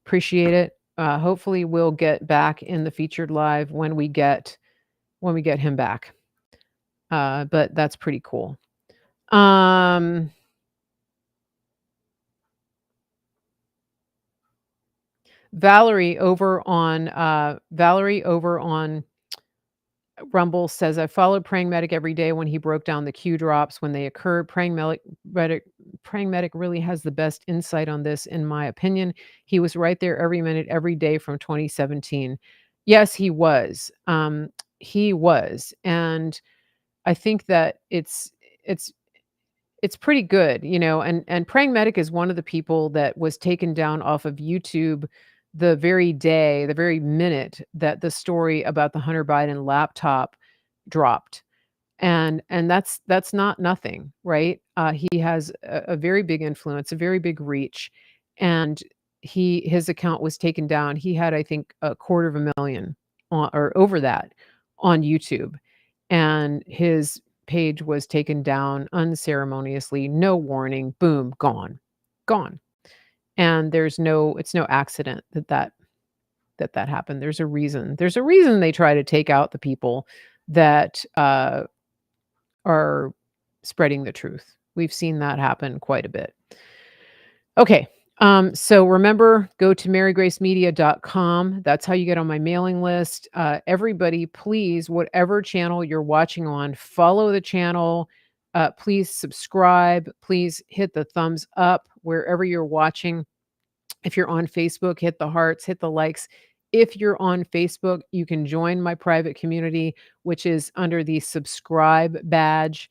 Appreciate it. Hopefully we'll get back in the featured live when we get him back. But that's pretty cool. Valerie over on Rumble says, I followed Praying Medic every day when he broke down the Q drops when they occurred. Praying Medic really has the best insight on this, in my opinion. He was right there every minute, every day from 2017. Yes, he was. He was. And I think that it's pretty good, and Praying Medic is one of the people that was taken down off of YouTube the very minute that the story about the Hunter Biden laptop dropped. And that's not nothing, right? He has a very big influence, a very big reach, and his account was taken down. He had, I think, 250,000 or over that on YouTube, and his page was taken down unceremoniously, no warning, boom, gone. And it's no accident that happened. There's a reason. There's a reason they try to take out the people that are spreading the truth. We've seen that happen quite a bit. Okay. So remember, go to marygracemedia.com. That's how you get on my mailing list. Everybody, please, whatever channel you're watching on, follow the channel. Please subscribe. Please hit the thumbs up wherever you're watching. If you're on Facebook, hit the hearts, hit the likes. If you're on Facebook, you can join my private community, which is under the subscribe badge.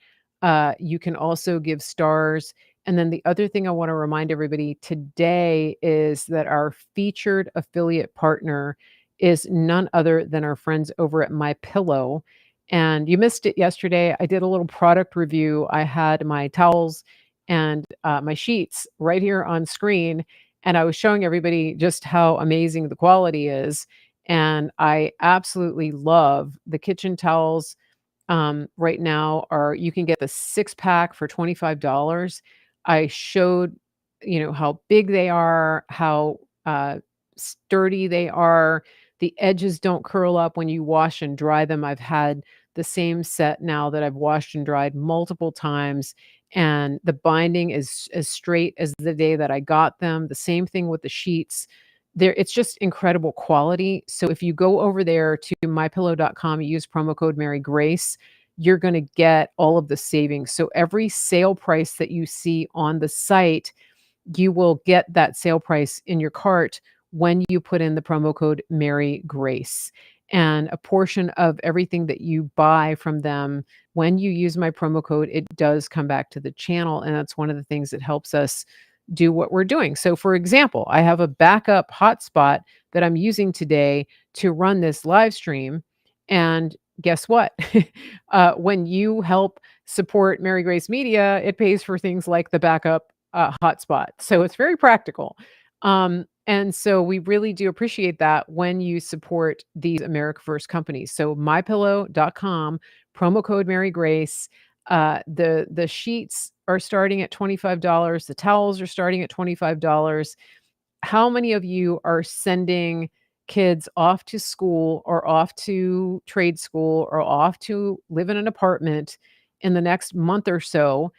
You can also give stars. And then the other thing I want to remind everybody today is that our featured affiliate partner is none other than our friends over at My Pillow. And you missed it yesterday. I did a little product review. I had my towels and my sheets right here on screen. And I was showing everybody just how amazing the quality is. and I absolutely love the kitchen towels. Right now are you can get the 6-pack for $25. I showed, how big they are, how, sturdy they are. The edges don't curl up when you wash and dry them. I've had the same set now that I've washed and dried multiple times, and the binding is as straight as the day that I got them. The same thing with the sheets. It's just incredible quality. So if you go over there to mypillow.com, use promo code Mary Grace, you're gonna get all of the savings. So every sale price that you see on the site, you will get that sale price in your cart when you put in the promo code Mary Grace. And a portion of everything that you buy from them, when you use my promo code, it does come back to the channel. And that's one of the things that helps us do what we're doing. So, for example, I have a backup hotspot that I'm using today to run this live stream. And guess what? When you help support Mary Grace Media, it pays for things like the backup hotspot. So it's very practical. And so we really do appreciate that when you support these America First companies. So mypillow.com, promo code Mary Grace. The sheets are starting at $25. The towels are starting at $25. How many of you are sending kids off to school or off to trade school or off to live in an apartment in the next month or so?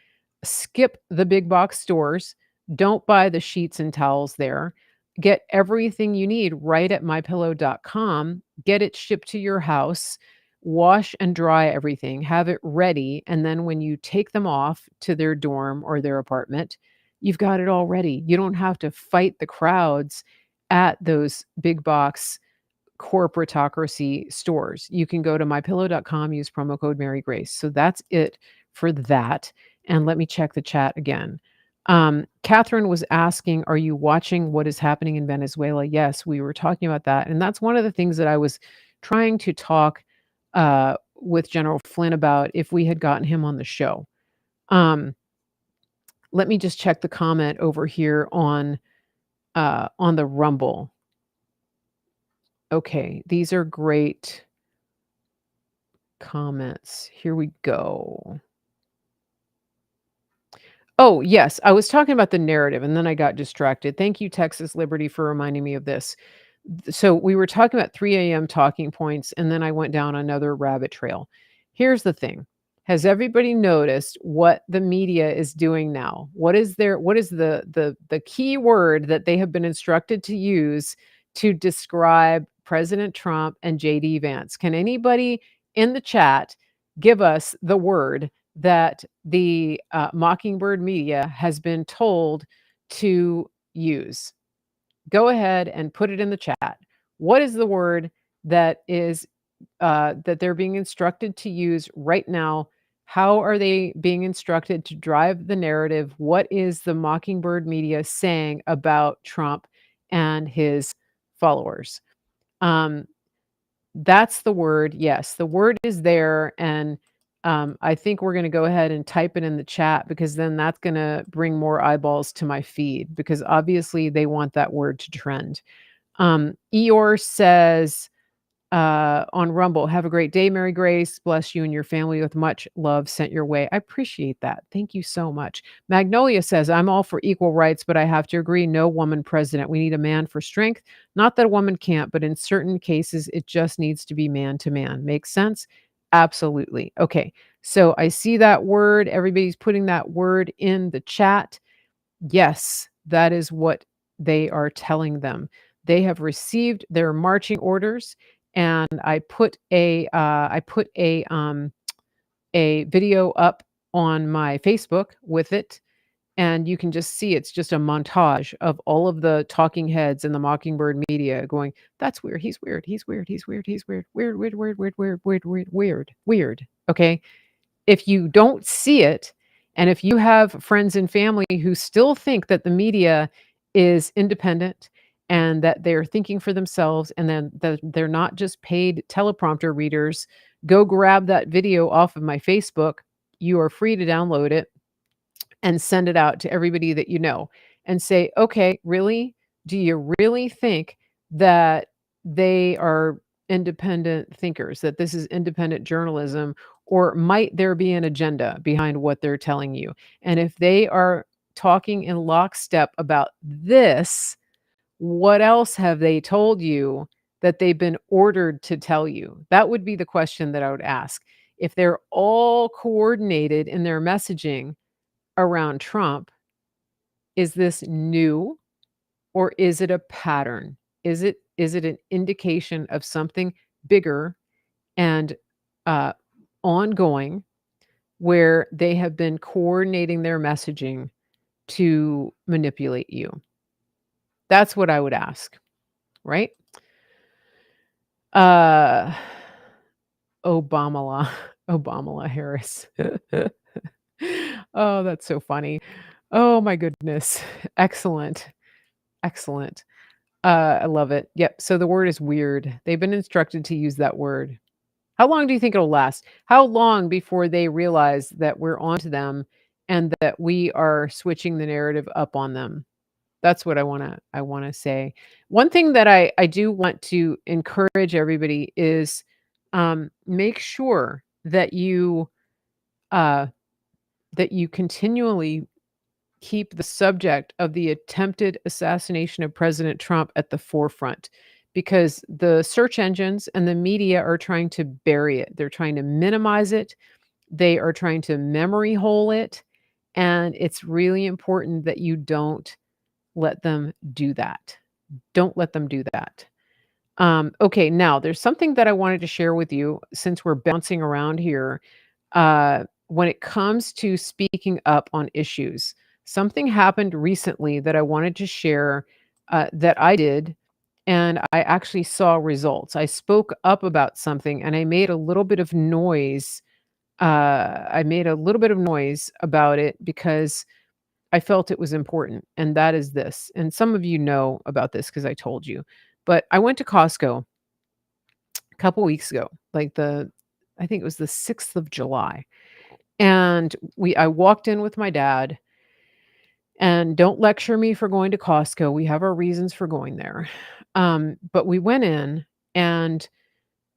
Skip the big box stores. Don't buy the sheets and towels there. Get everything you need right at mypillow.com. Get it shipped to your house. Wash and dry everything. Have it ready. And then when you take them off to their dorm or their apartment, you've got it all ready. You don't have to fight the crowds at those big box corporatocracy stores. You can go to mypillow.com, use promo code Mary Grace. So that's it for that. And let me check the chat again. Catherine was asking, are you watching what is happening in Venezuela? Yes, we were talking about that. And that's one of the things that I was trying to talk with General Flynn about if we had gotten him on the show. Let me just check the comment over here on the Rumble. Okay, these are great comments. Here we go. Oh, yes, I was talking about the narrative and then I got distracted. Thank you, Texas Liberty, for reminding me of this. So we were talking about 3 a.m. talking points, and then I went down another rabbit trail. Here's the thing. Has everybody noticed what the media is doing now? What is the key word that they have been instructed to use to describe President Trump and JD Vance? Can anybody in the chat give us the word that the Mockingbird media has been told to use? Go ahead and put it in the chat. What is the word that is that they're being instructed to use right now? How are they being instructed to drive the narrative? What is the Mockingbird media saying about Trump and his followers? Um, that's the word. Yes, the word is there. And I think we're going to go ahead and type it in the chat because then that's going to bring more eyeballs to my feed because obviously they want that word to trend. Eeyore says on Rumble, have a great day, Mary Grace. Bless you and your family with much love sent your way. I appreciate that. Thank you so much. Magnolia says, I'm all for equal rights, but I have to agree, no woman president. We need a man for strength. Not that a woman can't, but in certain cases, it just needs to be man to man. Makes sense? Absolutely. Okay. So I see that word. Everybody's putting that word in the chat. Yes, that is what they are telling them. They have received their marching orders, and I put a video up on my Facebook with it, and you can just see it's just a montage of all of the talking heads in the Mockingbird media going, "That's weird. He's weird. He's weird. He's weird. He's weird. Weird. Weird. Weird. Weird. Weird. Weird. Weird. Weird. Weird." Okay. If you don't see it, and if you have friends and family who still think that the media is independent and that they're thinking for themselves and then that they're not just paid teleprompter readers, go grab that video off of my Facebook. You are free to download it and send it out to everybody that you know and say, okay, really? Do you really think that they are independent thinkers, that this is independent journalism, or might there be an agenda behind what they're telling you? And if they are talking in lockstep about this, what else have they told you that they've been ordered to tell you? That would be the question that I would ask. If they're all coordinated in their messaging around Trump, is this new or is it a pattern? Is it an indication of something bigger and uh, ongoing where they have been coordinating their messaging to manipulate you? That's what I would ask, right? Uh, Obamala, Obamala Harris. Oh, that's so funny. Oh my goodness. Excellent. Excellent. I love it. Yep. So the word is weird. They've been instructed to use that word. How long do you think it'll last? How long before they realize that we're onto them and that we are switching the narrative up on them? That's what I wanna say. One thing that I do want to encourage everybody is, make sure uh, that you continually keep the subject of the attempted assassination of President Trump at the forefront because the search engines and the media are trying to bury it. They're trying to minimize it. They are trying to memory hole it. And it's really important that you don't let them do that. Don't let them do that. Okay, now there's something that I wanted to share with you since we're bouncing around here. When it comes to speaking up on issues, something happened recently that I wanted to share that I did, and I actually saw results. I spoke up about something and I made a little bit of noise. I made a little bit of noise about it because I felt it was important, and that is this. And some of you know about this because I told you. But I went to Costco a couple weeks ago, like I think it was the 6th of July. And I walked in with my dad, and don't lecture me for going to Costco. We have our reasons for going there. But we went in and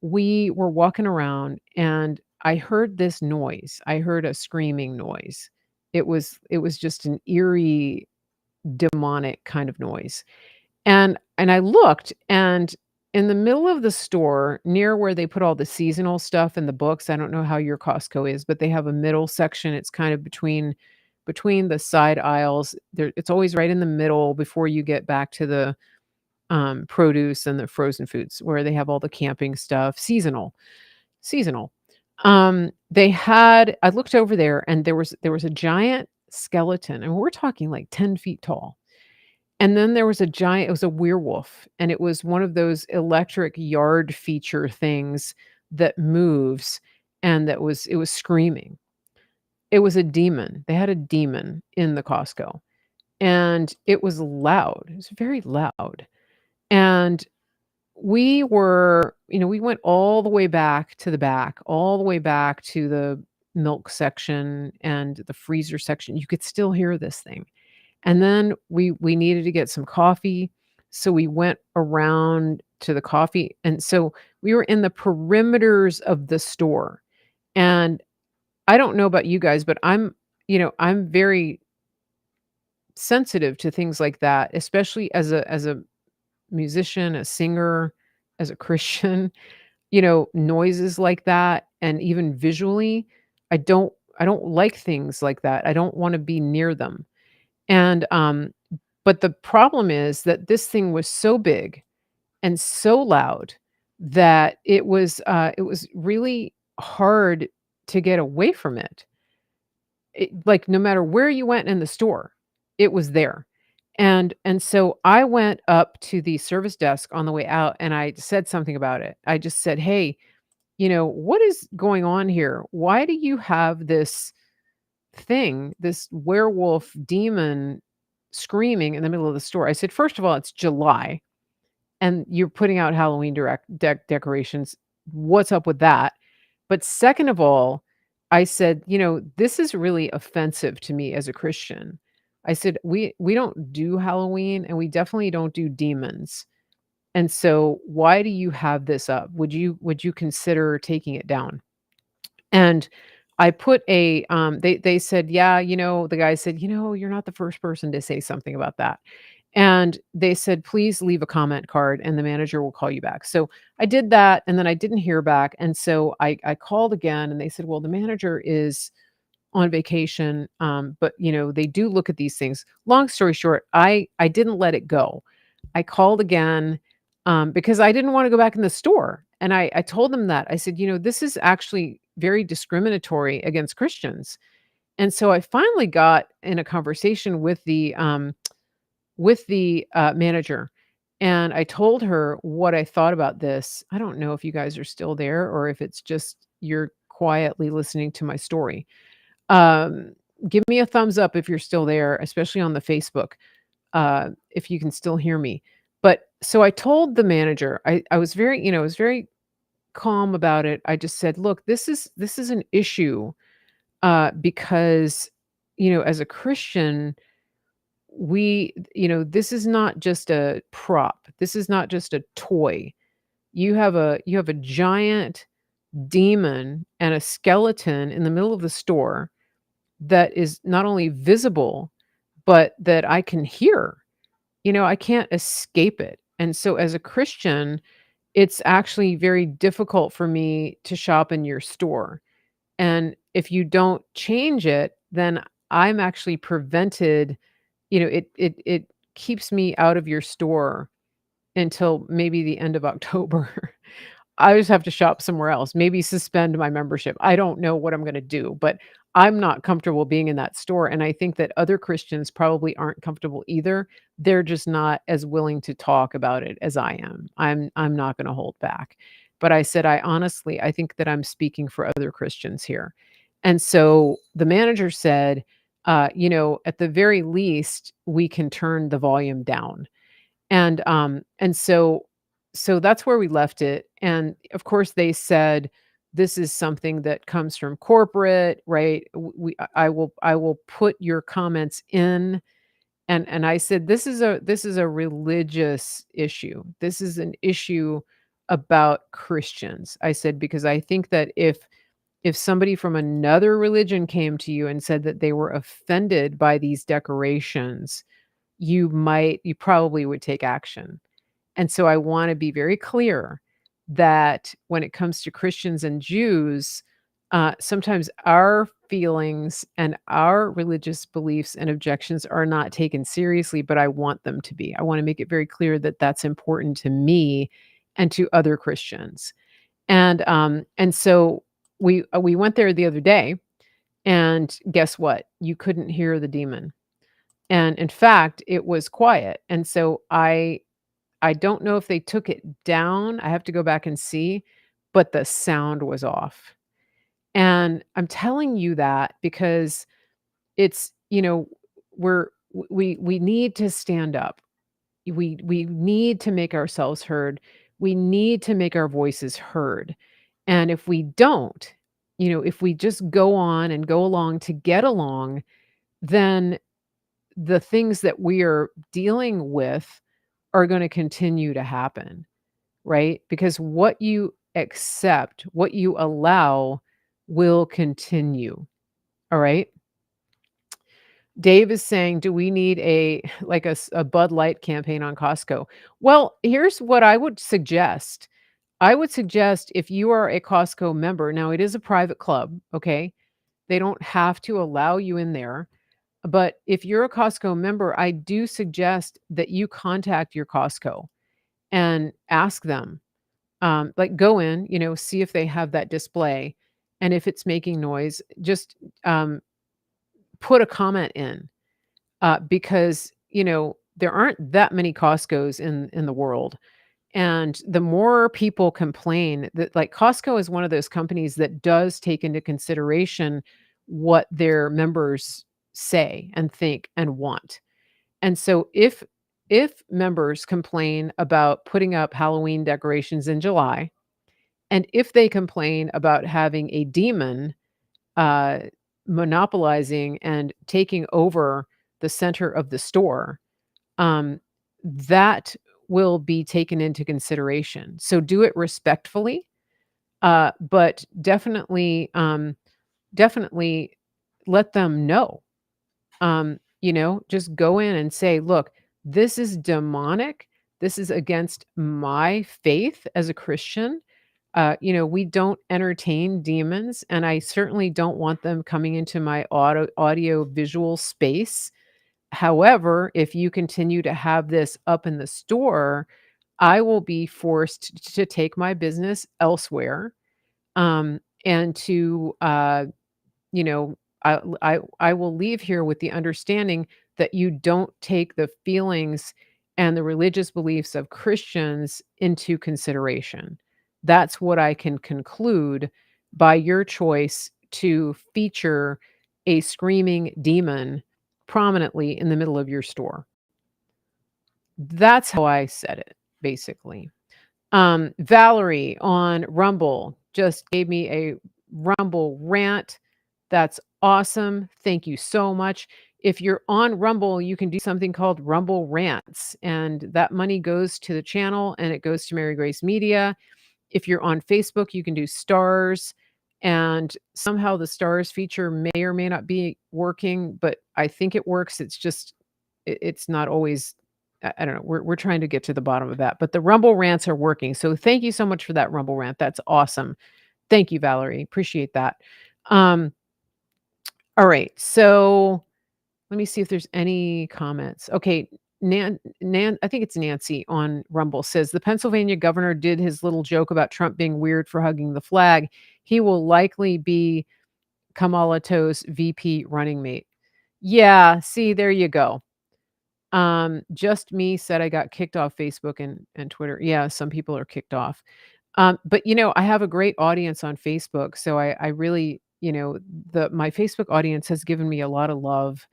we were walking around and I heard this noise. I heard a screaming noise. It was just an eerie demonic kind of noise. And I looked, and in the middle of the store, near where they put all the seasonal stuff and the books, I don't know how your Costco is, but they have a middle section. It's kind of between the side aisles. There, it's always right in the middle before you get back to the produce and the frozen foods, where they have all the camping stuff, seasonal. They had. I looked over there, and there was a giant skeleton, and we're talking like 10 feet tall, and then there was a giant, it was a werewolf, and it was one of those electric yard feature things that moves, and it was screaming. It was a demon. They had a demon in the Costco, and it was loud. It was very loud. And we went all the way back to the back, all the way back to the milk section and the freezer section. You could still hear this thing. And then we needed to get some coffee, so we went around to the coffee, and so we were in the perimeters of the store. And I don't know about you guys, but I'm very sensitive to things like that, especially as a musician, a singer, as a Christian, noises like that and even visually, I don't I don't like things like that. I don't wanna be near them. And, but the problem is that this thing was so big and so loud that it was really hard to get away from it. Like, no matter where you went in the store, it was there. And so I went up to the service desk on the way out, and I said something about it. I just said, "Hey, what is going on here? Why do you have this werewolf demon screaming in the middle of the store?" I said, "First of all, it's July and you're putting out Halloween decorations. What's up with that? But second of all," I said, "this is really offensive to me as a Christian." I said, "We don't do Halloween and we definitely don't do demons. And so why do you have this up? Would you consider taking it down?" And I put they said, "Yeah, the guy said, you're not the first person to say something about that." And they said, "Please leave a comment card and the manager will call you back." So I did that and then I didn't hear back. And so I called again and they said, "Well, the manager is on vacation, but they do look at these things." Long story short, I didn't let it go. I called again because I didn't want to go back in the store, and I told them that I said, this is actually very discriminatory against Christians. And so I finally got in a conversation with the manager, and I told her what I thought about this. I don't know if you guys are still there or if it's just you're quietly listening to my story. Um, Give me a thumbs up if you're still there, especially on the Facebook, if you can still hear me. But so I told the manager, I was very, I was very calm about it. I just said, "Look, this is an issue because, as a Christian, this is not just a prop. This is not just a toy. You have a giant demon and a skeleton in the middle of the store that is not only visible, but that I can hear. I can't escape it. And so as a Christian, it's actually very difficult for me to shop in your store. And if you don't change it, then I'm actually prevented, it keeps me out of your store until maybe the end of October." I just have to shop somewhere else, maybe suspend my membership. I don't know what I'm gonna do, but I'm not comfortable being in that store, and I think that other Christians probably aren't comfortable either. They're just not as willing to talk about it as I am. I'm not gonna hold back. But I said, I think that I'm speaking for other Christians here." And so the manager said, "At the very least, we can turn the volume down." And that's where we left it, and, of course, they said, "This is something that comes from corporate, right? I will put your comments in," and I said, "This is a religious issue. This is an issue about Christians." I said, "Because I think that if somebody from another religion came to you and said that they were offended by these decorations, you probably would take action." And so I wanna be very clear that when it comes to Christians and Jews, sometimes our feelings and our religious beliefs and objections are not taken seriously, but I want them to be. I wanna make it very clear that that's important to me and to other Christians. And so we went there the other day, and guess what? You couldn't hear the demon. And in fact, it was quiet. And so I don't know if they took it down, I have to go back and see, but the sound was off. And I'm telling you that because it's, we're we need to stand up. We need to make ourselves heard. We need to make our voices heard. And if we don't, if we just go on and go along to get along, then the things that we are dealing with are gonna continue to happen. Right? Because what you accept, what you allow will continue. All right? Dave is saying, "Do we need a like a Bud Light campaign on Costco?" Well, here's what I would suggest. I would suggest if you are a Costco member, now it is a private club, okay? They don't have to allow you in there. But if you're a Costco member, I do suggest that you contact your Costco and ask them. Like, go in, see if they have that display, and if it's making noise, just, put a comment in, because, there aren't that many Costcos in the world, and the more people complain that like, Costco is one of those companies that does take into consideration what their members say and think and want, and so if members complain about putting up Halloween decorations in July, and if they complain about having a demon, uh, monopolizing and taking over the center of the store, um, that will be taken into consideration. So do it respectfully, but definitely let them know. Just go in and say, "Look, this is demonic. This is against my faith as a Christian. We don't entertain demons, and I certainly don't want them coming into my audio visual space. However, if you continue to have this up in the store, I will be forced to take my business elsewhere, and to you know, I will leave here with the understanding that you don't take the feelings and the religious beliefs of Christians into consideration. That's what I can conclude by your choice to feature a screaming demon prominently in the middle of your store. That's how I said it, basically. Valerie on Rumble just gave me a Rumble rant. That's awesome. Thank you so much. If you're on Rumble, you can do something called Rumble Rants, and that money goes to the channel and it goes to Mary Grace Media. If you're on Facebook, you can do stars, and somehow the stars feature may or may not be working, but I think it works. It's just it's not always I don't know. We're trying to get to the bottom of that, but the Rumble rants are working. So thank you so much for that Rumble rant. That's awesome. Thank you, Valerie. Appreciate that. Um, all right. So let me see if there's any comments. Okay. I think it's Nancy on Rumble says the Pennsylvania governor did his little joke about Trump being weird for hugging the flag. He will likely be Kamala To's VP running mate. Yeah. See, there you go. Just me said I got kicked off Facebook and Twitter. Yeah, some people are kicked off. But I have a great audience on Facebook, so I really, the my Facebook audience has given me a lot of love,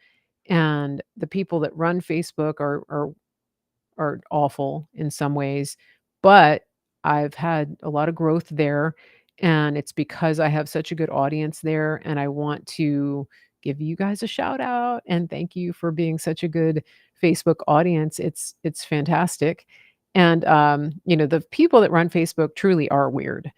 and the people that run Facebook are awful in some ways, but I've had a lot of growth there, and it's because I have such a good audience there, and I want to give you guys a shout out and thank you for being such a good Facebook audience. It's fantastic. And the people that run Facebook truly are weird.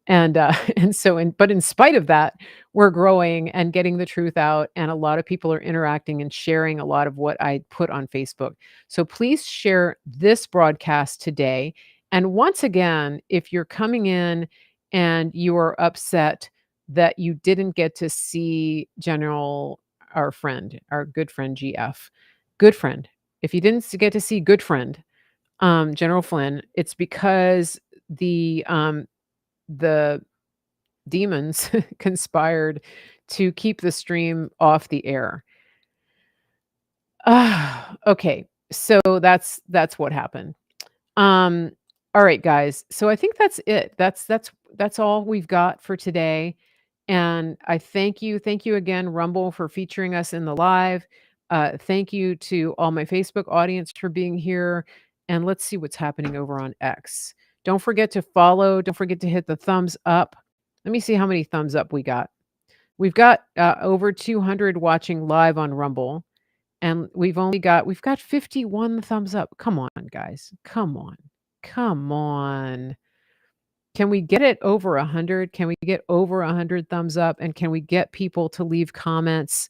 And, and so but in spite of that, we're growing and getting the truth out, and a lot of people are interacting and sharing a lot of what I put on Facebook. So please share this broadcast today. And once again, if you're coming in and you are upset that you didn't get to see our good friend GF, good friend. If you didn't get to see good friend, General Flynn, it's because the demons conspired to keep the stream off the air. Okay, so that's what happened. Um, all right, guys. So I think that's it. That's all we've got for today. And I thank you again, Rumble, for featuring us in the live. Thank you to all my Facebook audience for being here. And let's see what's happening over on X. Don't forget to follow. Don't forget to hit the thumbs up. Let me see how many thumbs up we got. We've got over 200 watching live on Rumble, and we've got 51 thumbs up. Come on, guys. Come on. Come on. Can we get it over 100? Can we get over 100 thumbs up? And can we get people to leave comments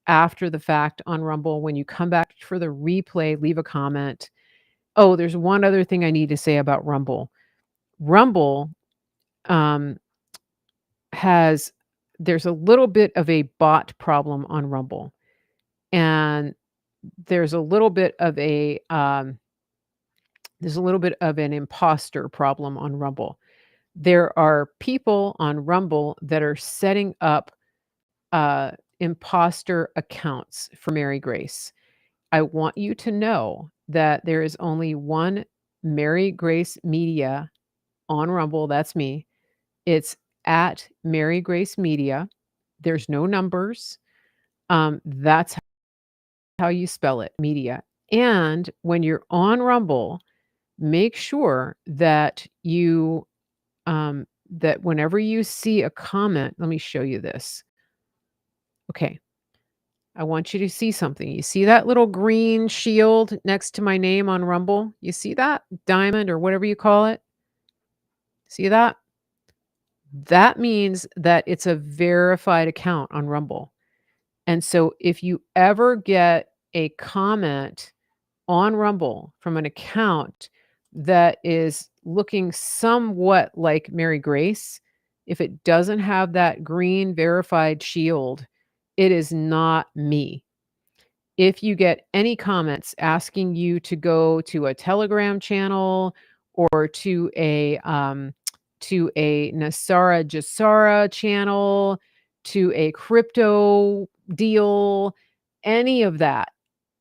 after the fact on Rumble? When you come back for the replay, leave a comment. Oh, there's one other thing I need to say about Rumble. Rumble um, there's a little bit of a bot problem on Rumble, and there's a little bit of an imposter problem on Rumble. There are people on Rumble that are setting up imposter accounts for Mary Grace. I want you to know that there is only one Mary Grace Media on Rumble. That's me. It's at Mary Grace Media. There's no numbers. That's how you spell it, media. And when you're on Rumble, make sure that that whenever you see a comment, let me show you this. Okay. I want you to see something. You see that little green shield next to my name on Rumble? You see that? Diamond or whatever you call it? See that? That means that it's a verified account on Rumble. And so if you ever get a comment on Rumble from an account that is looking somewhat like Mary Grace, if it doesn't have that green verified shield, it is not me. If you get any comments asking you to go to a Telegram channel or to a Nasara Jasara channel, to a crypto deal, any of that,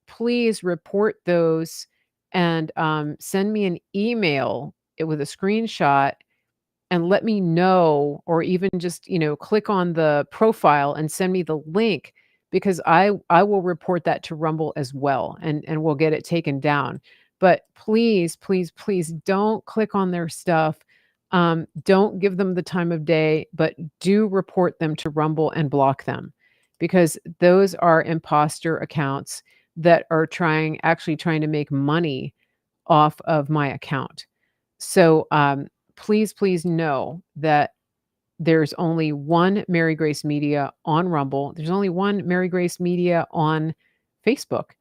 please report those and send me an email with a screenshot and let me know, or even just, click on the profile and send me the link, because I will report that to Rumble as well, and we'll get it taken down. But please, please, please don't click on their stuff. Don't give them the time of day, but do report them to Rumble and block them, because those are imposter accounts that are actually trying to make money off of my account. So please, please know that there's only one Mary Grace Media on Rumble. There's only one Mary Grace Media on Facebook.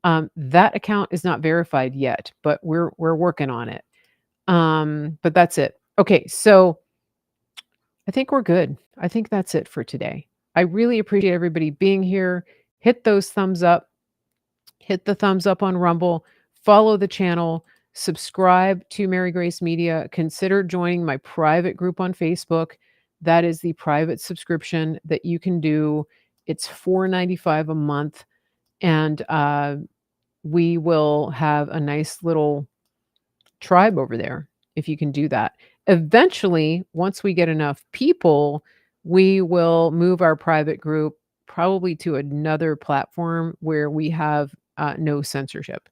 That account is not verified yet, but we're working on it. But that's it. Okay, so I think we're good. I think that's it for today. I really appreciate everybody being here. Hit those thumbs up. Hit the thumbs up on Rumble, follow the channel, subscribe to Mary Grace Media, consider joining my private group on Facebook. That is the private subscription that you can do. It's $4.95 a month, and we will have a nice little tribe over there if you can do that. Eventually, once we get enough people, we will move our private group probably to another platform where we have no censorship.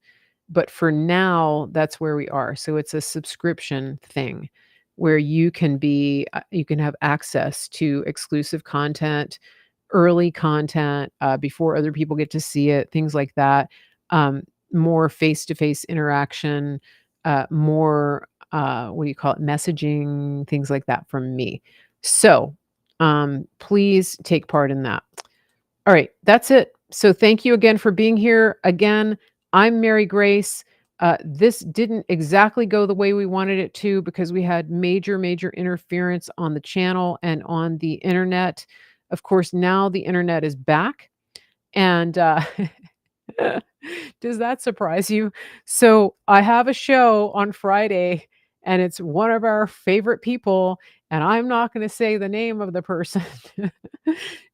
But for now, that's where we are. So it's a subscription thing where you can have access to exclusive content, early content, before other people get to see it, things like that. More face-to-face interaction, more what do you call it, messaging, things like that from me. So please take part in that. All right, that's it. So thank you again for being here. Again, I'm Mary Grace. This didn't exactly go the way we wanted it to, because we had major, major interference on the channel and on the internet. Of course, now the internet is back. And does that surprise you? So I have a show on Friday, and it's one of our favorite people, and I'm not going to say the name of the person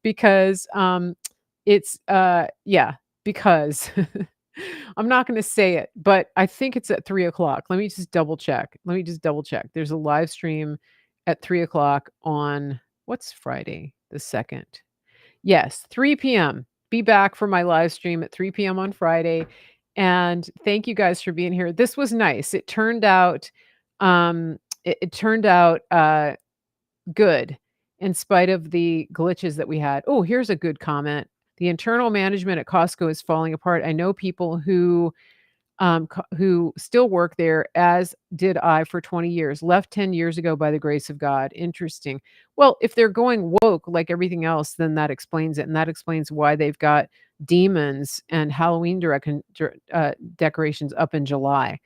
because it's yeah, because I'm not going to say it, but I think it's at 3 o'clock. Let me just double check. There's a live stream at 3 o'clock on, what's Friday the 2nd? Yes, 3 p.m. Be back for my live stream at 3 p.m. on Friday. And thank you guys for being here. This was nice. It turned out good in spite of the glitches that we had. Oh, here's a good comment. The internal management at Costco is falling apart. I know people who still work there, as did I for 20 years, left 10 years ago by the grace of God. Interesting. Well, if they're going woke like everything else, then that explains it. And that explains why they've got demons and Halloween decorations up in July.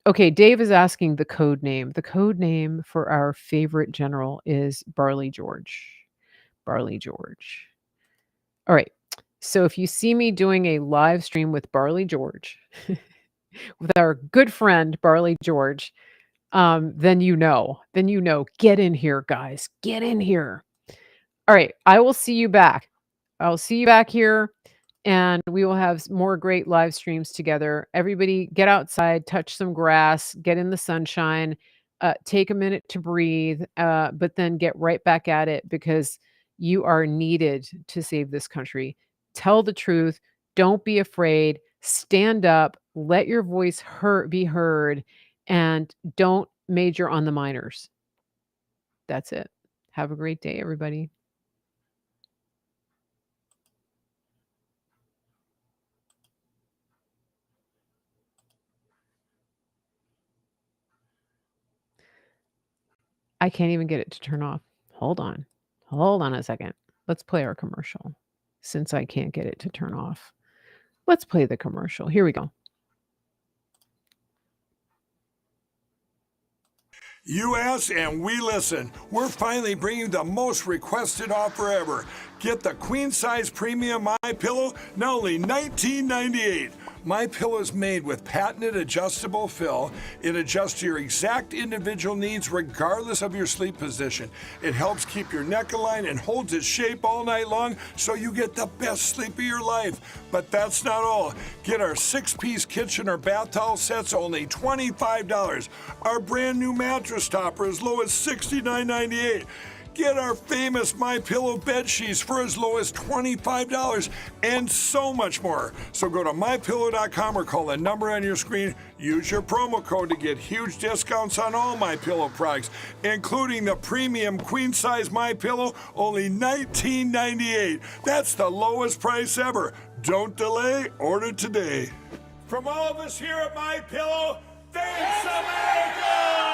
Okay, Dave is asking the code name. The code name for our favorite general is Barley George. Barley George. All right. So if you see me doing a live stream with Barley George, with our good friend Barley George, then you know. Get in here, guys. Get in here. All right. I will see you back. I'll see you back here, and we will have more great live streams together. Everybody get outside, touch some grass, get in the sunshine, take a minute to breathe, but then get right back at it, because you are needed to save this country. Tell the truth. Don't be afraid. Stand up. Let your voice be heard, and don't major on the minors. That's it. Have a great day, everybody. I can't even get it to turn off. Hold on. Hold on a second. Let's play our commercial. Since I can't get it to turn off, let's play the commercial. Here we go. You ask and we listen. We're finally bringing the most requested offer ever. Get the queen size premium MyPillow, now only $19.98. MyPillow is made with patented adjustable fill. It adjusts to your exact individual needs regardless of your sleep position. It helps keep your neck aligned and holds its shape all night long so you get the best sleep of your life. But that's not all. Get our 6-piece kitchen or bath towel sets only $25. Our brand new mattress topper as low as $69.98. Get our famous MyPillow bed sheets for as low as $25 and so much more. So go to MyPillow.com or call the number on your screen. Use your promo code to get huge discounts on all MyPillow products, including the premium queen size MyPillow, only $19.98. That's the lowest price ever. Don't delay, order today. From all of us here at MyPillow, thanks America!